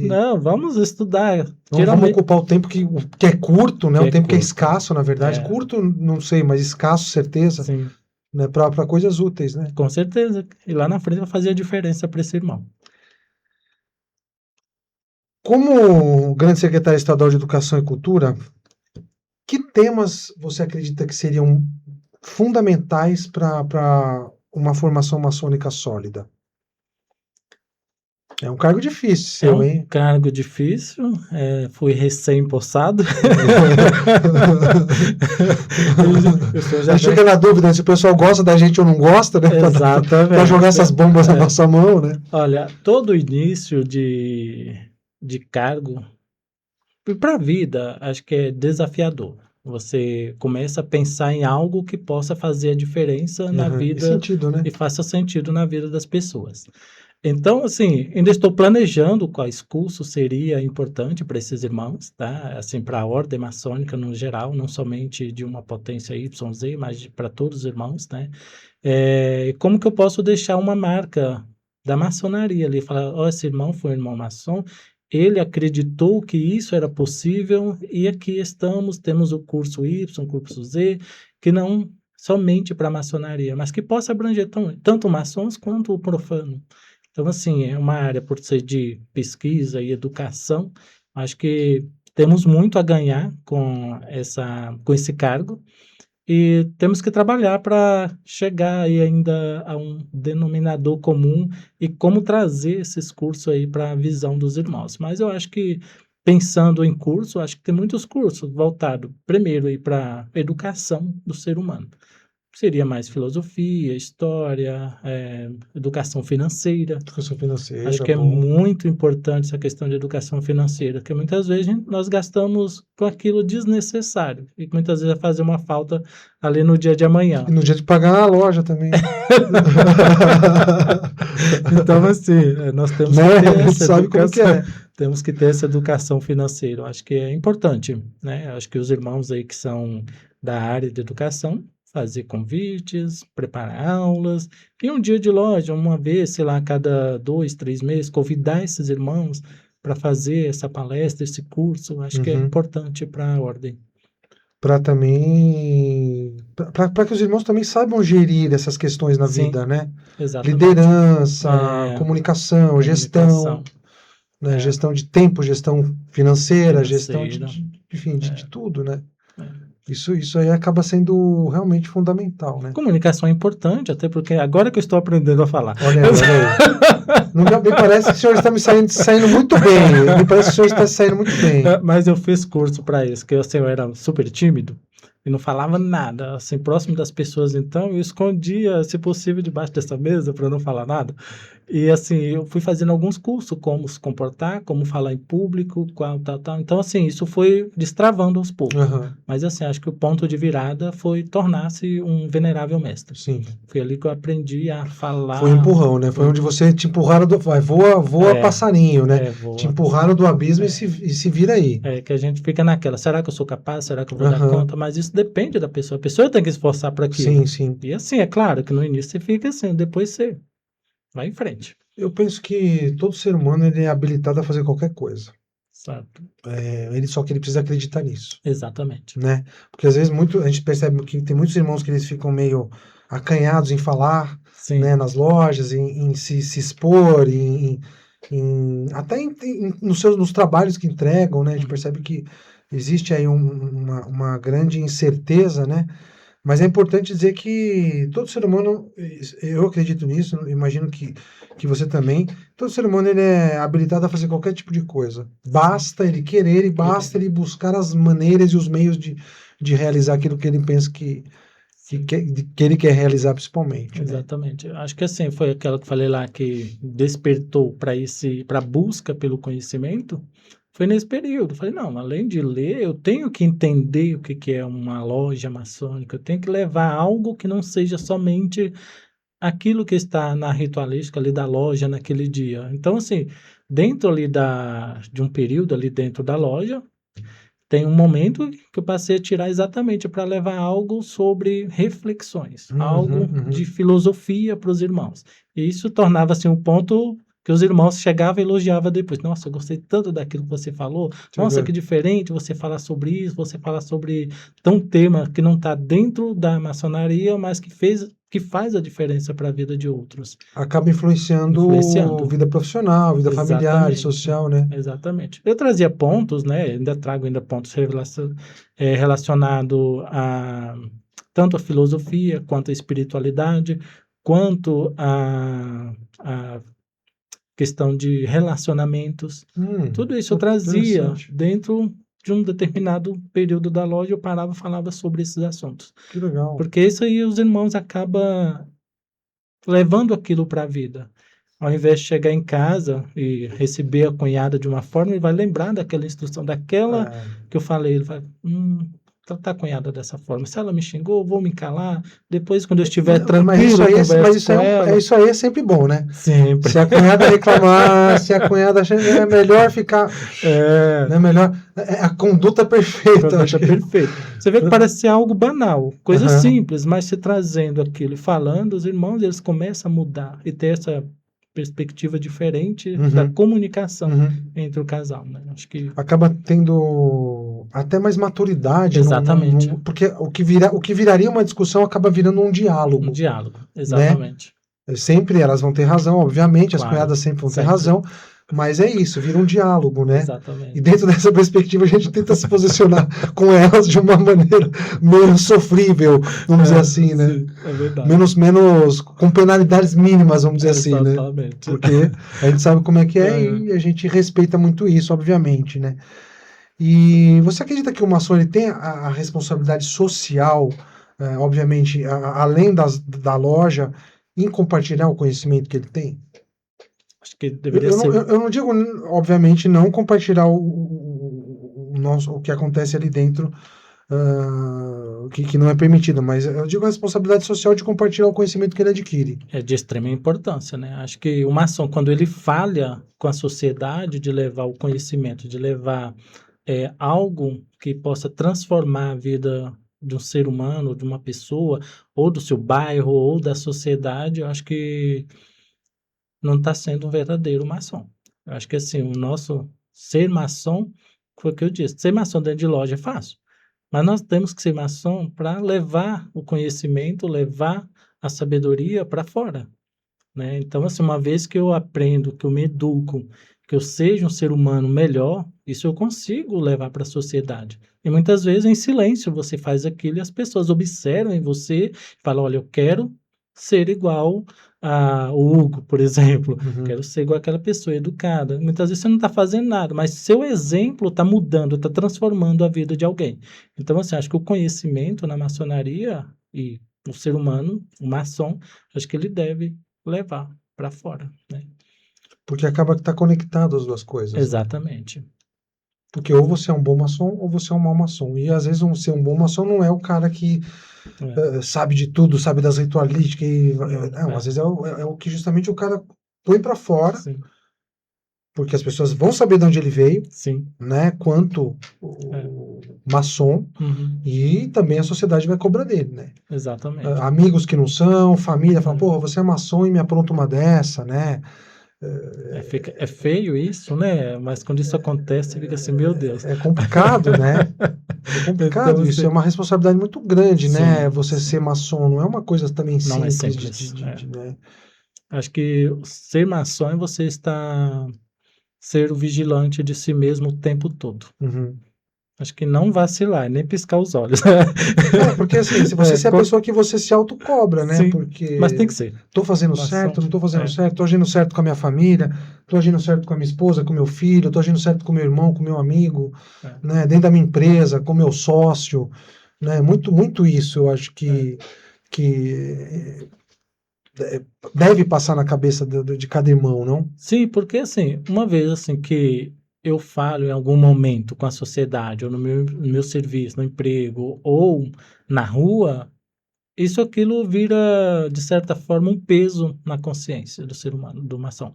Não, vamos estudar. Vamos ocupar o tempo que é curto, né? O tempo que é escasso, na verdade. Curto, não sei, mas escasso, certeza. Sim. Né? Para coisas úteis, né? Com certeza. E lá na frente vai fazer a diferença para esse irmão. Como grande secretário estadual de Educação e Cultura, que temas você acredita que seriam fundamentais para uma formação maçônica sólida? É um cargo difícil, hein? É um cargo difícil, fui recém-possado. A gente fica na dúvida se o pessoal gosta da gente ou não gosta, né? Exatamente. Para jogar essas bombas na nossa mão, né? Olha, todo início de cargo, para a vida, acho que é desafiador. Você começa a pensar em algo que possa fazer a diferença na vida sentido, né? E faça sentido na vida das pessoas. Então, assim, ainda estou planejando quais cursos seria importante para esses irmãos, tá? Assim, para a ordem maçônica no geral, não somente de uma potência YZ, mas para todos os irmãos, né? Como que eu posso deixar uma marca da maçonaria ali, falar, ó, esse irmão foi um irmão maçom, ele acreditou que isso era possível e aqui estamos, temos o curso Y, o curso Z, que não somente para maçonaria, mas que possa abranger tanto maçons quanto o profano. Então, assim, é uma área por ser de pesquisa e educação, acho que temos muito a ganhar com esse cargo e temos que trabalhar para chegar aí ainda a um denominador comum e como trazer esses cursos aí para a visão dos irmãos. Mas eu acho que, pensando em curso, acho que tem muitos cursos voltados, primeiro, aí para a educação do ser humano. Seria mais filosofia, história, educação financeira. Educação financeira, Acho que é bom. muito importante essa questão de educação financeira, porque muitas vezes nós gastamos com aquilo desnecessário e que muitas vezes vai fazer uma falta ali no dia de amanhã. E no dia de pagar na loja também. Então, assim, nós temos Né? que ter A gente essa sabe como que educação, é. temos que ter essa educação financeira. Eu acho que é importante, né? Eu acho que os irmãos aí que são da área de educação, fazer convites, preparar aulas, e um dia de loja, uma vez, sei lá, a cada 2, 3 meses, convidar esses irmãos para fazer essa palestra, esse curso, acho que é Uhum. importante para a ordem. Para também. Para que os irmãos também saibam gerir essas questões na Sim, vida, né? exatamente. Liderança, comunicação, gestão, Comunicação, né? Gestão de tempo, gestão financeira, gestão financeira, enfim, de tudo, né? é. Isso aí acaba sendo realmente fundamental, né? Comunicação é importante, até porque agora que eu estou aprendendo a falar. Olha aí. Não me parece que o senhor está me saindo muito bem. Me parece que o senhor está saindo muito bem. Mas eu fiz curso para isso, que assim, eu era super tímido e não falava nada, assim, próximo das pessoas, então eu escondia, se possível, debaixo dessa mesa para não falar nada. E assim, eu fui fazendo alguns cursos, como se comportar, como falar em público, tal. Então, assim, isso foi destravando aos poucos. Uhum. Mas assim, acho que o ponto de virada foi tornar-se um venerável mestre. Sim. Foi ali que eu aprendi a falar. Foi um empurrão, né? Foi onde você te empurraram do. Voa passarinho, né? Voa. Te empurraram do abismo e se vira aí. É que a gente fica naquela, será que eu sou capaz? Será que eu vou dar conta? Mas isso depende da pessoa. A pessoa tem que se esforçar para aquilo. Sim, sim. E assim, é claro que no início você fica assim, depois você vai em frente. Eu penso que todo ser humano ele é habilitado a fazer qualquer coisa. Certo. Só que ele precisa acreditar nisso. Exatamente. Né? Porque às vezes a gente percebe que tem muitos irmãos que eles ficam meio acanhados em falar, né, nas lojas, em se expor, até nos trabalhos que entregam, né? A gente percebe que existe aí uma grande incerteza, né? Mas é importante dizer que todo ser humano, eu acredito nisso, imagino que você também, todo ser humano ele é habilitado a fazer qualquer tipo de coisa. Basta ele querer e basta ele buscar as maneiras e os meios de realizar aquilo que ele pensa que ele quer realizar principalmente. Exatamente. Né? Acho que assim, foi aquela que falei lá que despertou para a busca pelo conhecimento, foi nesse período. Falei, não, além de ler, eu tenho que entender o que é uma loja maçônica, eu tenho que levar algo que não seja somente aquilo que está na ritualística ali da loja naquele dia. Então, assim, dentro ali de um período ali dentro da loja, tem um momento que eu passei a tirar exatamente para levar algo sobre reflexões, algo de filosofia para os irmãos. E isso tornava-se um ponto que os irmãos chegavam e elogiavam depois. Nossa, eu gostei tanto daquilo que você falou. Nossa, que diferente você falar sobre isso, você falar sobre um tema que não está dentro da maçonaria, mas que faz a diferença para a vida de outros. Acaba influenciando vida profissional, vida familiar, social, né? Exatamente. Eu trazia pontos, né? Ainda trago pontos relacionados a tanto a filosofia, quanto a espiritualidade, quanto a questão de relacionamentos. Tudo isso eu trazia dentro de um determinado período da loja, eu parava e falava sobre esses assuntos. Que legal. Porque isso aí os irmãos acabam levando aquilo para a vida. Ao invés de chegar em casa e receber a cunhada de uma forma, ele vai lembrar daquela instrução, daquela que eu falei. Ele vai, tratar a cunhada dessa forma. Se ela me xingou, eu vou me calar. Depois, quando eu estiver tranquilo, isso aí é sempre bom, né? Sempre. Se a cunhada reclamar, se a cunhada achar, é melhor ficar... É melhor... A conduta perfeita. Perfeita. Você vê que parece ser algo banal, coisa simples, mas se trazendo aquilo e falando, os irmãos, eles começam a mudar e ter essa perspectiva diferente da comunicação entre o casal, né? Acho que acaba tendo até mais maturidade. Exatamente. Porque o que viraria uma discussão acaba virando um diálogo. Um diálogo, exatamente. Né? Sempre elas vão ter razão, obviamente, as Claro, cunhadas sempre vão ter sempre. razão, mas é isso, vira um diálogo, né? Exatamente. E dentro dessa perspectiva a gente tenta se posicionar com elas de uma maneira menos sofrível, vamos dizer assim, né? Sim, é verdade. Menos com penalidades mínimas, vamos dizer assim, né? Exatamente. Porque a gente sabe como é que é e a gente respeita muito isso, obviamente, né? E você acredita que o maçom ele tem a responsabilidade social, obviamente, além da loja, em compartilhar o conhecimento que ele tem? Acho que deveria ser. Eu não digo, obviamente, não compartilhar o que acontece ali dentro, que não é permitido, mas eu digo a responsabilidade social de compartilhar o conhecimento que ele adquire. É de extrema importância, né? Acho que o maçom, quando ele falha com a sociedade de levar o conhecimento, de levar algo que possa transformar a vida de um ser humano, de uma pessoa, ou do seu bairro, ou da sociedade, eu acho que não está sendo um verdadeiro maçom. Eu acho que assim, o nosso ser maçom, foi o que eu disse, ser maçom dentro de loja é fácil, mas nós temos que ser maçom para levar o conhecimento, levar a sabedoria para fora, né? Então, assim, uma vez que eu aprendo, que eu me educo, que eu seja um ser humano melhor, isso eu consigo levar para a sociedade. E muitas vezes em silêncio você faz aquilo e as pessoas observam em você e falam, olha, eu quero ser igual ao Hugo, por exemplo. Quero ser igual àquela pessoa educada. Muitas vezes você não está fazendo nada, mas seu exemplo está mudando, está transformando a vida de alguém. Então, assim, acho que o conhecimento na maçonaria e o ser humano, o maçom, acho que ele deve levar para fora, né? Porque acaba que está conectado as duas coisas. Exatamente. Né? Porque ou você é um bom maçom ou você é um mau maçom. E às vezes ser um bom maçom não é o cara que sabe de tudo, sabe das ritualísticas. Às vezes é o que justamente o cara põe para fora. Sim. Porque as pessoas vão saber de onde ele veio, Sim. né? Quanto o maçom, e também a sociedade vai cobrar dele, né? Exatamente. Amigos que não são, família, falam, porra, você é maçom e me apronta uma dessa, né? É feio isso, né? Mas quando isso acontece, fica assim, meu Deus. É complicado, né? É complicado Então, isso, é uma responsabilidade muito grande, sim, né? Você ser maçom, não é uma coisa também não é simples simples. né? Acho que ser maçom é você ser o vigilante de si mesmo o tempo todo. Acho que não vacilar, nem piscar os olhos. Porque assim, se você é a pessoa que você se autocobra, né? Sim, porque mas tem que ser. Tô fazendo certo, não tô fazendo certo, tô agindo certo com a minha família, tô agindo certo com a minha esposa, com meu filho, tô agindo certo com meu irmão, com meu amigo, né? Dentro da minha empresa, com meu sócio, né? Muito isso, eu acho que deve passar na cabeça de cada irmão, não? Sim, porque assim, uma vez assim que eu falo em algum momento com a sociedade, ou no meu serviço, no emprego, ou na rua, aquilo vira, de certa forma, um peso na consciência do ser humano, do maçom.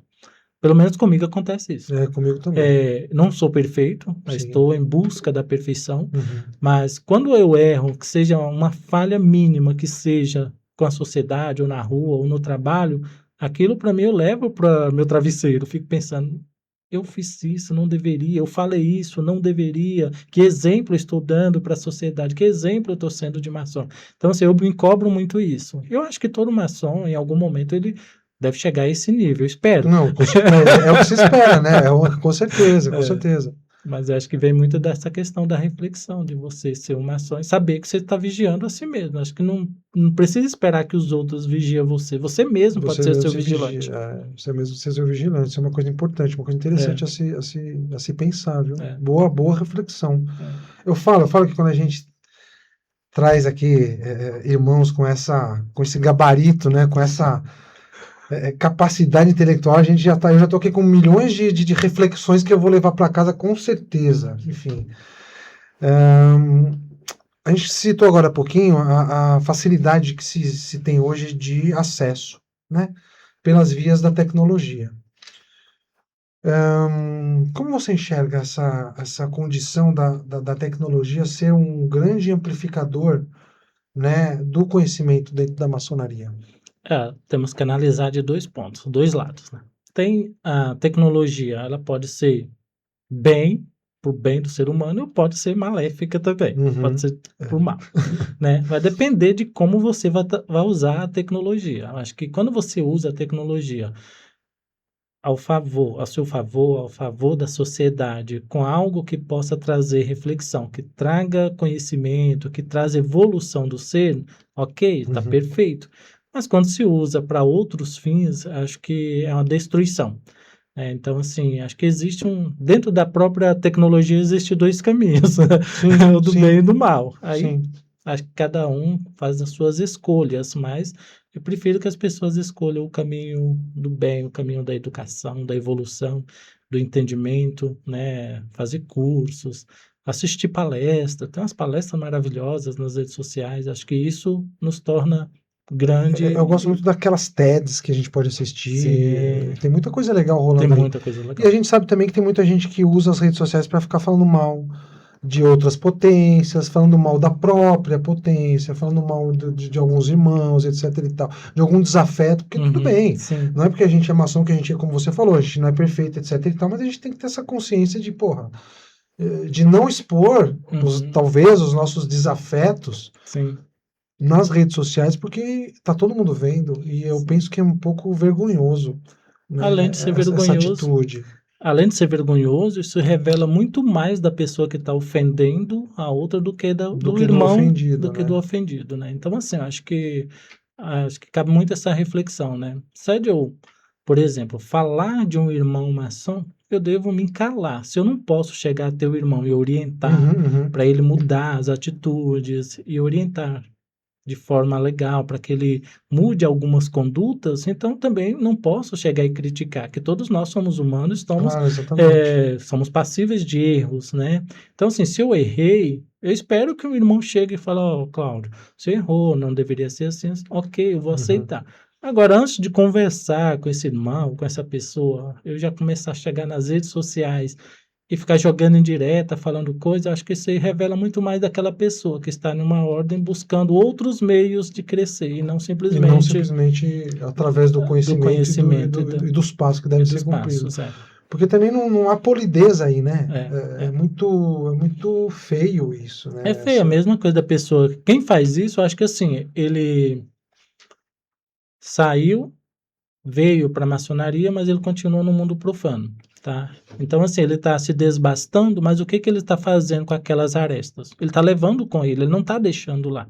Pelo menos comigo acontece isso. Comigo também. Não sou perfeito, estou em busca da perfeição, mas quando eu erro, que seja uma falha mínima, que seja com a sociedade, ou na rua, ou no trabalho, aquilo para mim eu levo para meu travesseiro, fico pensando, eu fiz isso, não deveria, eu falei isso, não deveria, que exemplo eu estou dando para a sociedade, que exemplo eu estou sendo de maçom. Então, assim, eu me cobro muito isso. Eu acho que todo maçom, em algum momento, ele deve chegar a esse nível, espero. Não, é o que se espera, né? Com certeza, com certeza. Mas eu acho que vem muito dessa questão da reflexão, de você ser um maçom e saber que você está vigiando a si mesmo. Acho que não precisa esperar que os outros vigiem você. Você mesmo pode ser o seu vigilante. Você mesmo ser seu vigilante. Isso é uma coisa importante, uma coisa interessante a se pensar, viu? Boa reflexão. Eu falo que quando a gente traz aqui irmãos com esse gabarito, né? Com essa capacidade intelectual, eu já tô aqui com milhões de reflexões que eu vou levar para casa com certeza. Enfim. A gente citou agora há pouquinho a facilidade que se tem hoje de acesso, né? Pelas vias da tecnologia. Como você enxerga essa condição da tecnologia ser um grande amplificador, né, do conhecimento dentro da maçonaria? Temos que analisar de dois pontos, dois lados, né? tem a tecnologia, ela pode ser bem, pro bem do ser humano, ou pode ser maléfica também, pode ser pro mal, né? Vai depender de como você vai usar a tecnologia. Eu acho que quando você usa a tecnologia a seu favor, ao favor da sociedade, com algo que possa trazer reflexão, que traga conhecimento, que traz evolução do ser, ok, está perfeito. Mas quando se usa para outros fins, acho que é uma destruição. Então, assim, acho que existe dentro da própria tecnologia existe dois caminhos, o do bem e do mal. Aí, acho que cada um faz as suas escolhas, mas eu prefiro que as pessoas escolham o caminho do bem, o caminho da educação, da evolução, do entendimento, né? Fazer cursos, assistir palestras. Tem umas palestras maravilhosas nas redes sociais. Acho que isso nos torna grande. Eu gosto muito daquelas TEDs que a gente pode assistir. Sim. Tem muita coisa legal rolando Tem aí. muita coisa legal. E a gente sabe também que tem muita gente que usa as redes sociais para ficar falando mal de outras potências, falando mal da própria potência, falando mal de alguns irmãos, etc e tal, de algum desafeto, porque tudo bem. Sim. Não é porque a gente é maçom que a gente é, como você falou, a gente não é perfeito, etc e tal, mas a gente tem que ter essa consciência de, porra, de não expor, talvez, os nossos desafetos Sim. nas redes sociais, porque tá todo mundo vendo, e eu penso que é um pouco vergonhoso, né, Além de ser essa vergonhoso, atitude. além de ser vergonhoso, isso revela muito mais da pessoa que está ofendendo a outra do que do irmão, ofendido, do que né? do ofendido, né? Então, assim, acho que cabe muito essa reflexão, né? Se eu, por exemplo, falar de um irmão maçom, eu devo me calar. Se eu não posso chegar até o irmão e orientar para ele mudar as atitudes e orientar de forma legal para que ele mude algumas condutas, então também não posso chegar e criticar, que todos nós somos humanos, somos passíveis de erros, né? Então, assim, se eu errei, eu espero que o irmão chegue e fale, ó, Cláudio, você errou, não deveria ser assim, ok, eu vou aceitar. Agora, antes de conversar com esse irmão, com essa pessoa, eu já começar a chegar nas redes sociais e ficar jogando em direta, falando coisa, acho que isso aí revela muito mais daquela pessoa que está numa ordem buscando outros meios de crescer e não simplesmente através do conhecimento, e dos passos que devem ser cumpridos. Porque também não há polidez aí, né? É muito feio isso, né? É feio, a mesma coisa da pessoa. Quem faz isso, eu acho que assim, ele saiu, veio para a maçonaria, mas ele continua no mundo profano. Tá? Então, assim, ele está se desbastando, mas o que ele está fazendo com aquelas arestas? Ele está levando com ele não está deixando lá.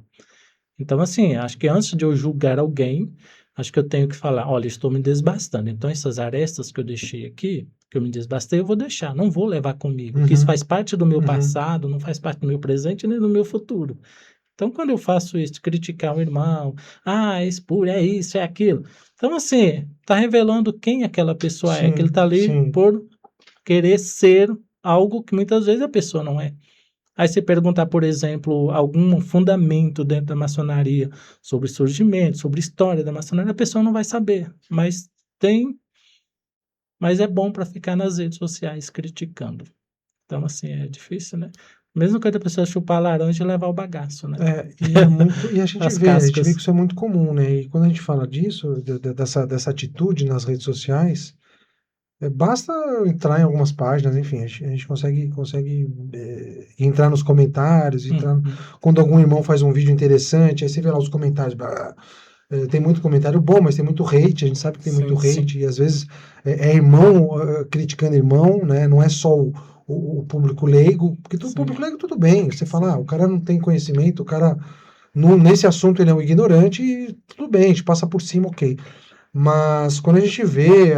Então, assim, acho que antes de eu julgar alguém, acho que eu tenho que falar, olha, estou me desbastando. Então, essas arestas que eu deixei aqui, que eu me desbastei, eu vou deixar, não vou levar comigo, porque isso faz parte do meu passado, não faz parte do meu presente nem do meu futuro. Então, quando eu faço isso, criticar o irmão, é espúrio, é isso, é aquilo. Então, assim, está revelando quem aquela pessoa é, que ele está ali por querer ser algo que muitas vezes a pessoa não é. Aí você perguntar, por exemplo, algum fundamento dentro da maçonaria sobre surgimento, sobre história da maçonaria, a pessoa não vai saber, mas é bom para ficar nas redes sociais criticando. Então, assim, é difícil, né? Mesmo que a pessoa chupar a laranja e levar o bagaço, né? E a gente vê que isso é muito comum, né? E quando a gente fala disso, dessa atitude nas redes sociais, basta entrar em algumas páginas, enfim, a gente consegue entrar nos comentários, quando algum irmão faz um vídeo interessante, aí você vê lá os comentários, tem muito comentário bom, mas tem muito hate, a gente sabe que tem muito hate, e às vezes é irmão criticando irmão, né? Não é só o público leigo, porque o público leigo tudo bem, você fala, o cara não tem conhecimento, o cara, nesse assunto ele é um ignorante, e tudo bem, a gente passa por cima, ok. Mas quando a gente vê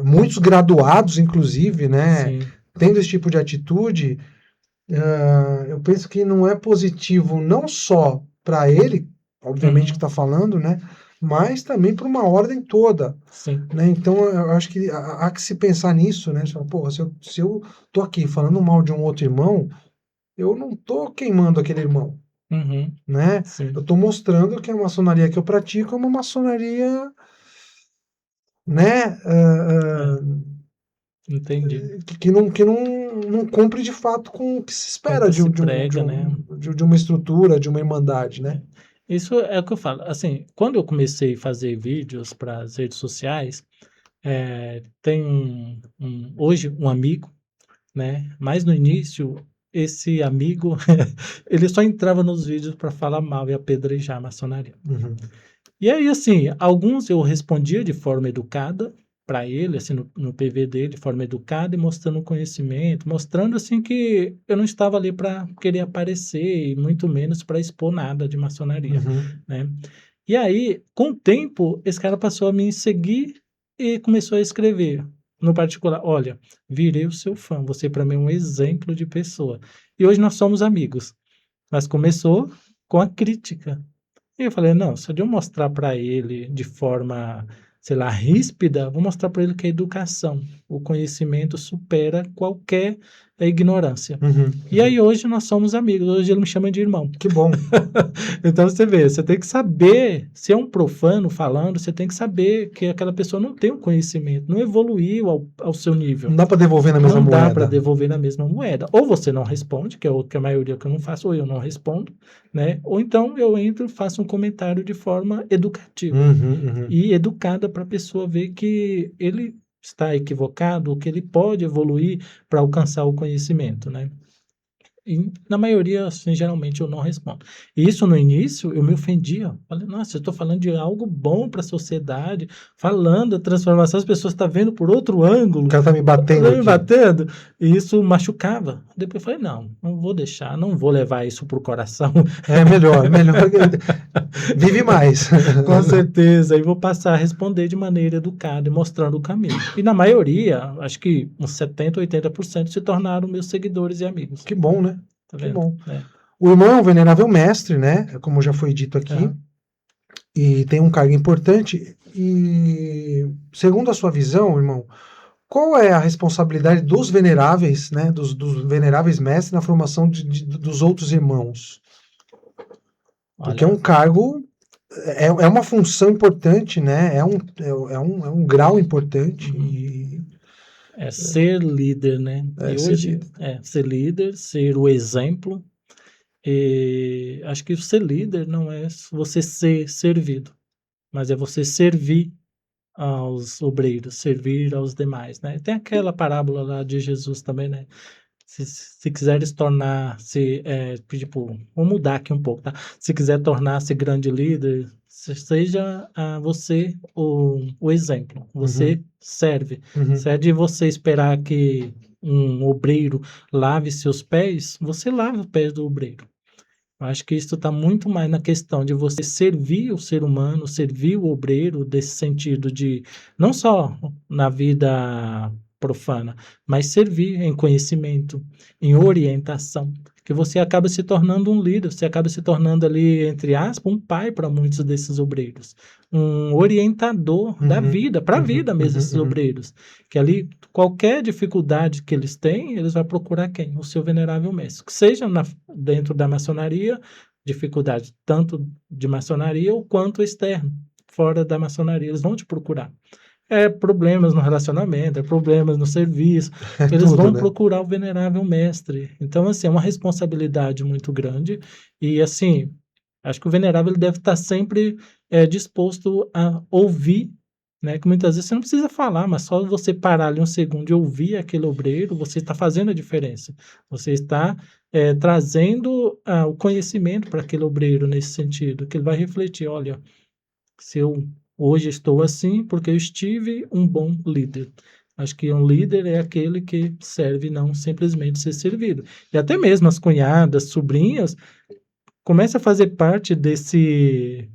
muitos graduados, inclusive, né, tendo esse tipo de atitude, eu penso que não é positivo não só para ele, obviamente que está falando, né, mas também para uma ordem toda. Né? Então eu acho que há que se pensar nisso, né? Porra, se eu tô aqui falando mal de um outro irmão, eu não tô queimando aquele irmão. Né? Eu tô mostrando que a maçonaria que eu pratico é uma maçonaria, né? Entendi. Que não cumpre de fato com o que se espera de uma estrutura, de uma irmandade, né? Isso é o que eu falo. Assim, quando eu comecei a fazer vídeos para as redes sociais, Tem hoje um amigo, né? Mas no início, esse amigo, ele só entrava nos vídeos para falar mal e apedrejar a maçonaria. Uhum. E aí, assim, alguns eu respondia de forma educada para ele, assim, no PV dele, de forma educada e mostrando conhecimento, mostrando, assim, que eu não estava ali para querer aparecer e muito menos para expor nada de maçonaria, Uhum. né? E aí, com o tempo, esse cara passou a me seguir e começou a escrever. No particular, olha, virei o seu fã, você para mim é um exemplo de pessoa. E hoje nós somos amigos. Mas começou com a crítica. E eu falei, não, se eu mostrar para ele de forma, sei lá, ríspida, vou mostrar para ele que a educação, o conhecimento supera qualquer ignorância. Uhum. E aí hoje nós somos amigos, hoje ele me chama de irmão. Que bom. Então você vê, você tem que saber, se é um profano falando, você tem que saber que aquela pessoa não tem o conhecimento, não evoluiu ao seu nível. Não dá para devolver na mesma Não dá moeda. para devolver na mesma moeda. Ou você não responde, que é o que a maioria que eu não faço, ou eu não respondo, né? Ou então eu entro e faço um comentário de forma educativa Uhum. e educada para a pessoa ver que ele está equivocado, que ele pode evoluir para alcançar o conhecimento, né? E na maioria, assim, geralmente eu não respondo. E isso no início eu me ofendia. Falei, nossa, eu estou falando de algo bom para a sociedade, falando da transformação, as pessoas estão vendo por outro ângulo. O cara tá me batendo Tá me aqui. batendo, e isso machucava. Depois eu falei, não vou deixar, não vou levar isso pro coração. É melhor. Vive mais. Com certeza, e vou passar a responder de maneira educada e mostrando o caminho. E na maioria, acho que uns 70%, 80% se tornaram meus seguidores e amigos. Que bom, né? Tá Que vendo? bom. O irmão é um venerável mestre, né? Como já foi dito aqui. Aham. E tem um cargo importante. E segundo a sua visão, irmão, qual é a responsabilidade dos veneráveis, né? Dos veneráveis mestres na formação dos outros irmãos? Porque é um Olha, cargo, é uma função importante, né? É um grau importante. E é ser líder, né? E ser hoje líder. ser líder, ser o exemplo. E acho que ser líder não é você ser servido, mas é você servir aos obreiros, servir aos demais, né? Tem aquela parábola lá de Jesus também, né? Se quiseres tornar-se, tipo, vou mudar aqui um pouco, tá? Se quiser tornar-se grande líder, seja você o exemplo, você serve. Uhum. Se é de você esperar que um obreiro lave seus pés, você lava os pés do obreiro. Eu acho que isso está muito mais na questão de você servir o ser humano, servir o obreiro, desse sentido de não só na vida profana, mas servir em conhecimento, em orientação, que você acaba se tornando um líder, você acaba se tornando ali, entre aspas, um pai para muitos desses obreiros, um orientador da vida, para a vida mesmo, esses obreiros, que ali qualquer dificuldade que eles têm, eles vão procurar quem? O seu venerável mestre, que seja dentro da maçonaria, dificuldade tanto de maçonaria quanto externo, fora da maçonaria, eles vão te procurar. Problemas no relacionamento, problemas no serviço, eles tudo, vão né? procurar o venerável mestre. Então, assim, é uma responsabilidade muito grande e, assim, acho que o venerável ele deve estar sempre disposto a ouvir, né? Que muitas vezes você não precisa falar, mas só você parar ali um segundo e ouvir aquele obreiro, você está fazendo a diferença. Você está trazendo o conhecimento para aquele obreiro nesse sentido, que ele vai refletir, olha, se eu hoje estou assim, porque eu estive um bom líder. Acho que um líder é aquele que serve, não simplesmente ser servido. E até mesmo as cunhadas, sobrinhas, começam a fazer parte desse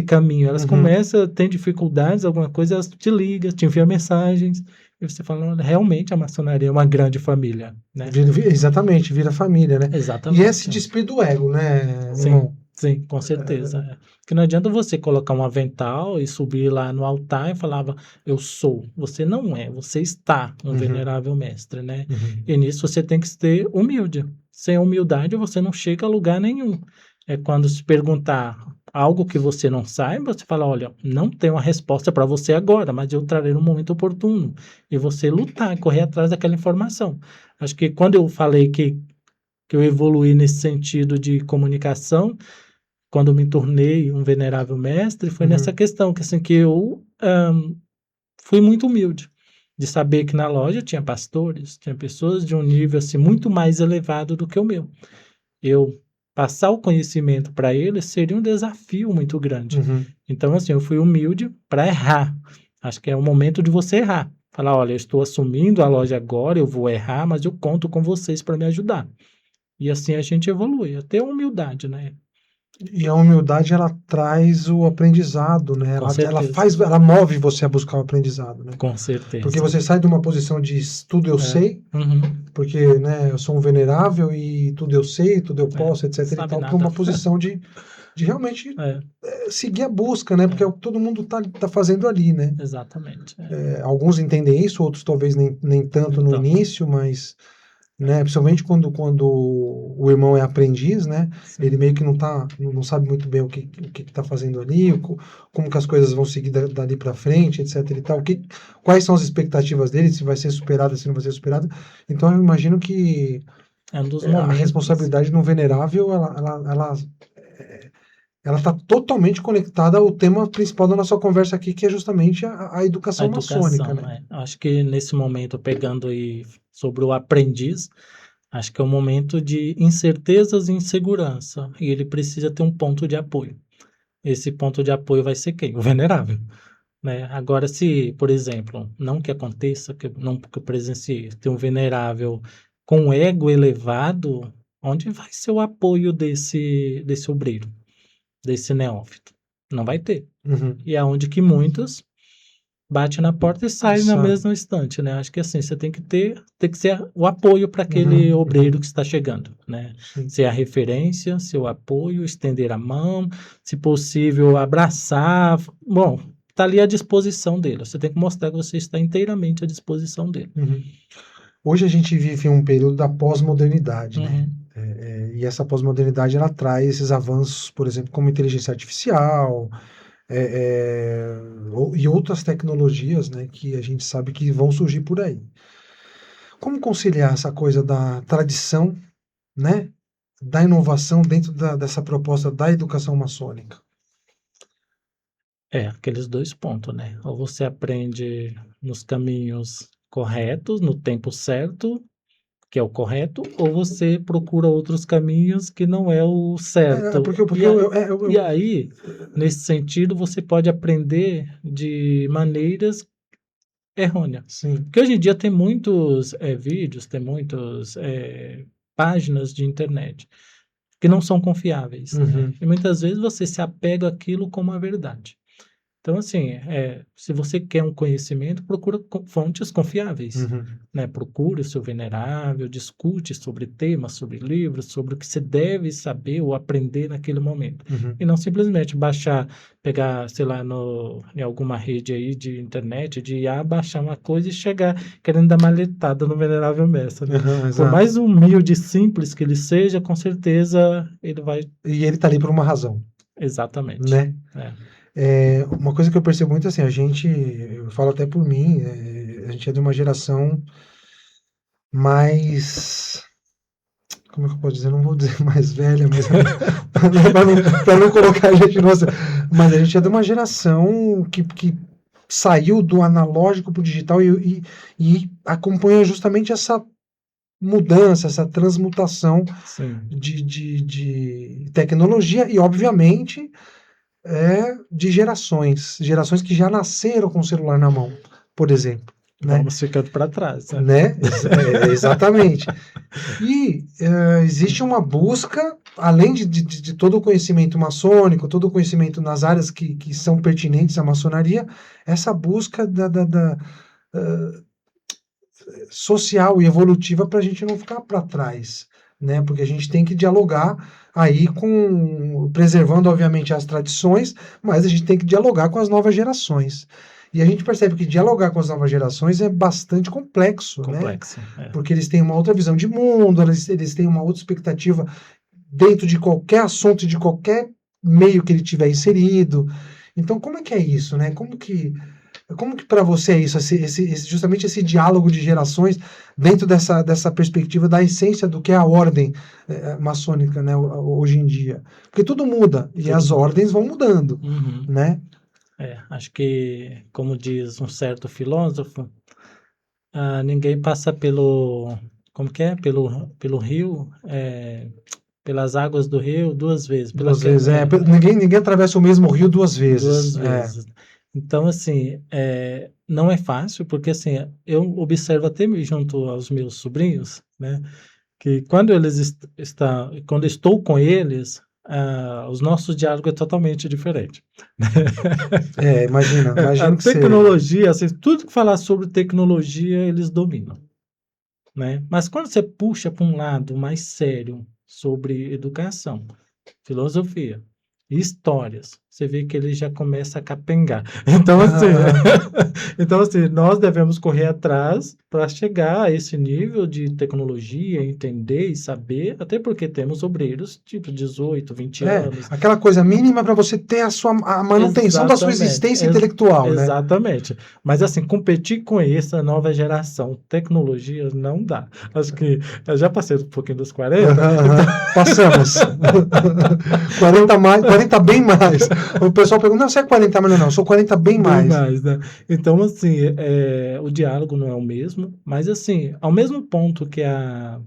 caminho. Elas começam a ter dificuldades, alguma coisa, elas te ligam, te enviam mensagens, e você fala, olha, realmente a maçonaria é uma grande família, né? Exatamente, vira família, né? Exatamente. E é se despir do ego, né, irmão? Sim, com certeza. Porque não adianta você colocar um avental e subir lá no altar e falava, eu sou. Você não é, você está um venerável mestre, né? E nisso você tem que ser humilde. Sem humildade você não chega a lugar nenhum. É quando se perguntar algo que você não saiba, você fala, olha, não tenho uma resposta para você agora, mas eu trarei no momento oportuno. E você lutar, correr atrás daquela informação. Acho que quando eu falei que eu evoluí nesse sentido de comunicação, quando eu me tornei um venerável mestre, foi nessa questão, que assim, que eu fui muito humilde, de saber que na loja tinha pastores, tinha pessoas de um nível assim, muito mais elevado do que o meu. Eu passar o conhecimento para eles seria um desafio muito grande. Uhum. Então, assim, eu fui humilde para errar. Acho que é o momento de você errar. Falar, olha, eu estou assumindo a loja agora, eu vou errar, mas eu conto com vocês para me ajudar. E assim a gente evolui, até a humildade, né? E a humildade, ela traz o aprendizado, né? Com Ela certeza, faz, ela move você a buscar o aprendizado, né? com Porque certeza. você sai de uma posição de tudo eu sei, Uhum. porque, né, eu sou um venerável e tudo eu sei, tudo eu posso, etc e Sabe tal, para nada. uma posição de realmente É, seguir a busca, né? Porque é o que todo mundo tá fazendo ali, né? exatamente. Alguns entendem isso, outros talvez nem tanto no Então, início, mas, né, principalmente quando o irmão é aprendiz, né? Ele sim. meio que não sabe muito bem o que tá fazendo ali, como que as coisas vão seguir dali para frente, etc e tal, quais são as expectativas dele, se vai ser superada, se não vai ser superada. Então eu imagino que É um dos a momentos. responsabilidade no venerável, ela está totalmente conectada ao tema principal da nossa conversa aqui, que é justamente a A educação maçônica, educação, né? acho que nesse momento, pegando aí sobre o aprendiz, acho que é um momento de incertezas e insegurança, e ele precisa ter um ponto de apoio. Esse ponto de apoio vai ser quem? O venerável, né? Agora, se, por exemplo, não que aconteça, não que eu presenciei, tem um venerável com ego elevado, onde vai ser o apoio desse obreiro, desse neófito? Não vai ter. Uhum. E é onde que muitos bate na porta e sai no mesmo instante, né? Acho que assim, você tem que ser o apoio para aquele obreiro que está chegando, né? Sim. Ser a referência, ser o apoio, estender a mão, se possível, abraçar. Bom, tá ali à disposição dele. Você tem que mostrar que você está inteiramente à disposição dele. Uhum. Hoje a gente vive um período da pós-modernidade, né? Uhum. E essa pós-modernidade, ela traz esses avanços, por exemplo, como inteligência artificial, e outras tecnologias, né, que a gente sabe que vão surgir por aí. Como conciliar essa coisa da tradição, né, da inovação dentro dessa proposta da educação maçônica? Aqueles dois pontos, né? Ou você aprende nos caminhos corretos, no tempo certo, que é o correto, ou você procura outros caminhos que não é o certo. Porque E aí, nesse sentido, você pode aprender de maneiras errôneas. sim. Porque hoje em dia tem muitos vídeos, tem muitas páginas de internet que não são confiáveis, né? Uhum. E muitas vezes você se apega àquilo como a verdade. Então, assim, se você quer um conhecimento, procura fontes confiáveis, Uhum. né? Procure o seu venerável, discute sobre temas, sobre livros, sobre o que você deve saber ou aprender naquele momento. Uhum. E não simplesmente pegar, sei lá, em alguma rede aí de internet, de IA, baixar uma coisa e chegar querendo dar maletada no venerável mestre, né? Uhum, Por exato. mais humilde e simples que ele seja, com certeza ele vai... E ele tá ali por uma razão, Exatamente. né? Uma coisa que eu percebo muito assim, eu falo até por mim, a gente é de uma geração mais, como é que eu posso dizer? Não vou dizer mais velha, mas para não colocar a gente, nossa, mas a gente é de uma geração que saiu do analógico para o digital e acompanha justamente essa mudança, essa transmutação Sim. de tecnologia e, obviamente, de gerações que já nasceram com o celular na mão, por exemplo. Né? Vamos ficando para trás. Né? Exatamente. E existe uma busca, além de todo o conhecimento maçônico, todo o conhecimento nas áreas que são pertinentes à maçonaria, essa busca social e evolutiva para a gente não ficar para trás, né? Porque a gente tem que dialogar aí preservando obviamente as tradições, mas a gente tem que dialogar com as novas gerações. E a gente percebe que dialogar com as novas gerações é bastante complexo, né? Porque eles têm uma outra visão de mundo, eles têm uma outra expectativa dentro de qualquer assunto, de qualquer meio que ele tiver inserido. Então, como é que é isso, né? Como que para você é isso, justamente esse diálogo de gerações dentro dessa perspectiva da essência do que é a ordem maçônica, né, hoje em dia? Porque tudo muda e as ordens vão mudando, Uhum. né? Acho que, como diz um certo filósofo, ninguém passa como que é? Pelo rio, pelas águas do rio duas vezes, Duas vezes, ninguém atravessa o mesmo rio duas vezes. duas vezes. Então, assim, não é fácil, porque assim, eu observo até junto aos meus sobrinhos, né, que quando quando estou com eles, os nossos diálogos é totalmente diferente. Imagina A que você... tecnologia, assim, tudo que falar sobre tecnologia, eles dominam, né? Mas quando você puxa para um lado mais sério sobre educação, filosofia e histórias, você vê que ele já começa a capengar. Então, assim, nós devemos correr atrás para chegar a esse nível de tecnologia, entender e saber, até porque temos obreiros tipo 18, 20 anos. Aquela coisa mínima para você ter a manutenção da sua existência intelectual, né? Exatamente. Mas, assim, competir com essa nova geração, tecnologia, não dá. Acho que eu já passei um pouquinho dos 40. Passamos. 40 bem mais. O pessoal pergunta, não, você é 40 mais? Não, eu sou 40 bem mais. Né? Então, assim, o diálogo não é o mesmo, mas, assim, ao mesmo ponto que a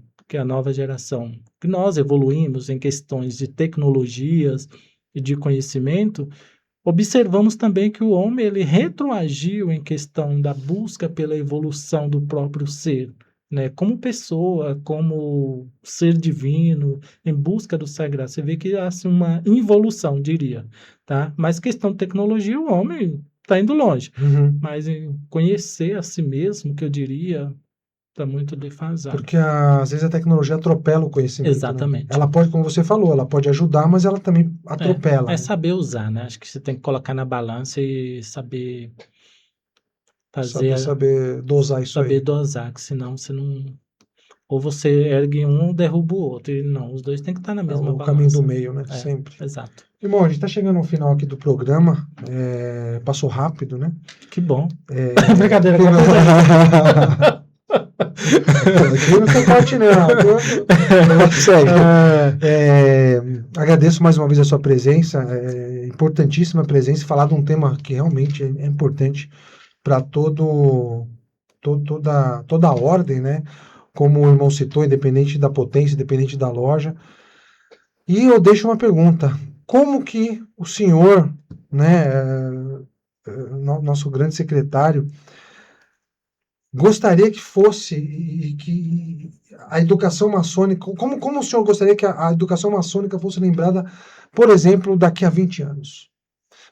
nova geração, que nós evoluímos em questões de tecnologias e de conhecimento, observamos também que o homem ele retroagiu em questão da busca pela evolução do próprio ser, né? Como pessoa, como ser divino, em busca do sagrado. Você vê que há assim, uma involução, diria, tá? Mas questão de tecnologia, o homem está indo longe. Mas em conhecer a si mesmo, que eu diria, está muito defasado. Porque às vezes a tecnologia atropela o conhecimento. Exatamente. Né? Ela pode, como você falou, ela pode ajudar, mas ela também atropela. É saber usar, né? Acho que você tem que colocar na balança e saber fazer. Saber dosar isso saber aí. dosar, que senão você não. Ou você ergue um ou derruba o outro. E não, os dois têm que estar na mesma balança. O caminho do meio, né? Sempre. Exato. Irmão, a gente está chegando ao final aqui do programa. Passou rápido, né? Que bom. Brincadeira. Aqui não tem corte, não. Agradeço mais uma vez a sua presença. Importantíssima presença. Falar de um tema que realmente é importante para toda a ordem, né? Como o irmão citou, independente da potência, independente da loja. E eu deixo uma pergunta: como que o senhor, né, nosso grande secretário, gostaria que fosse que a educação maçônica, como o senhor gostaria que a educação maçônica fosse lembrada, por exemplo, daqui a 20 anos?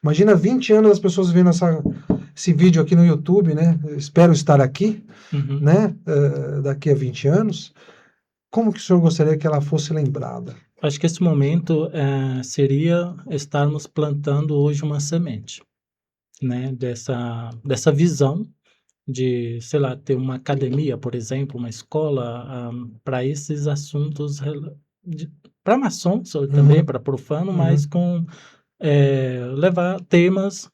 Imagina 20 anos as pessoas vendo esse vídeo aqui no YouTube, né? Eu espero estar aqui, né? Daqui a 20 anos. Como que o senhor gostaria que ela fosse lembrada? Acho que esse momento seria estarmos plantando hoje uma semente, né? Dessa visão de, sei lá, ter uma academia, por exemplo, uma escola para esses assuntos, para maçons também, para profano, mas com levar temas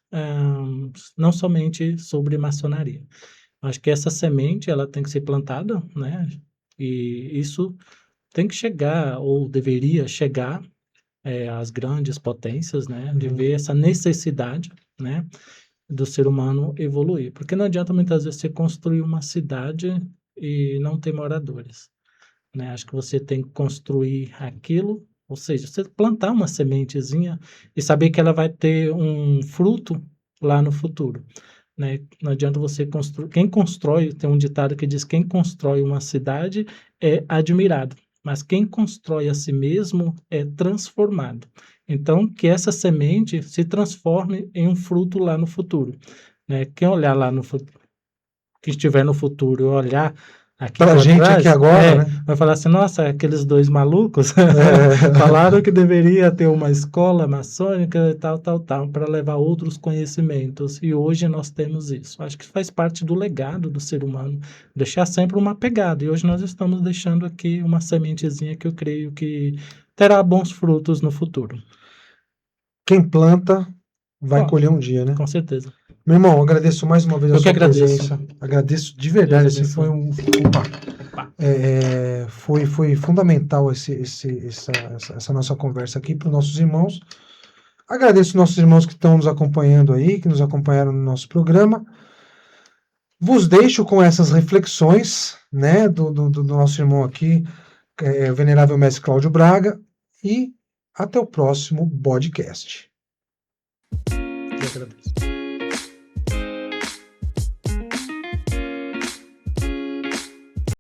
não somente sobre maçonaria. Acho que essa semente ela tem que ser plantada, né? E isso tem que chegar, ou deveria chegar, às grandes potências, né? De ver essa necessidade, né? Do ser humano evoluir. Porque não adianta muitas vezes você construir uma cidade e não ter moradores, né? Acho que você tem que construir aquilo, ou seja, você plantar uma sementezinha e saber que ela vai ter um fruto lá no futuro, né? Não adianta você construir. Quem constrói, tem um ditado que diz: quem constrói uma cidade é admirado, mas quem constrói a si mesmo é transformado. Então, que essa semente se transforme em um fruto lá no futuro, né? Quem olhar lá no futuro, que estiver no futuro, olhar aqui pra gente trás, aqui agora, né? Vai falar assim: nossa, aqueles dois malucos falaram que deveria ter uma escola maçônica e tal, para levar outros conhecimentos. E hoje nós temos isso. Acho que faz parte do legado do ser humano, deixar sempre uma pegada. E hoje nós estamos deixando aqui uma sementezinha que eu creio que terá bons frutos no futuro. Quem planta vai colher um dia, né? Com certeza. Meu irmão, agradeço mais uma vez a sua presença. Agradeço de verdade. Esse foi foi fundamental essa nossa conversa aqui para os nossos irmãos. Agradeço nossos irmãos que estão nos acompanhando aí, que nos acompanharam no nosso programa. Vos deixo com essas reflexões, né, do nosso irmão aqui, o venerável mestre Cláudio Braga, e até o próximo podcast. Eu agradeço.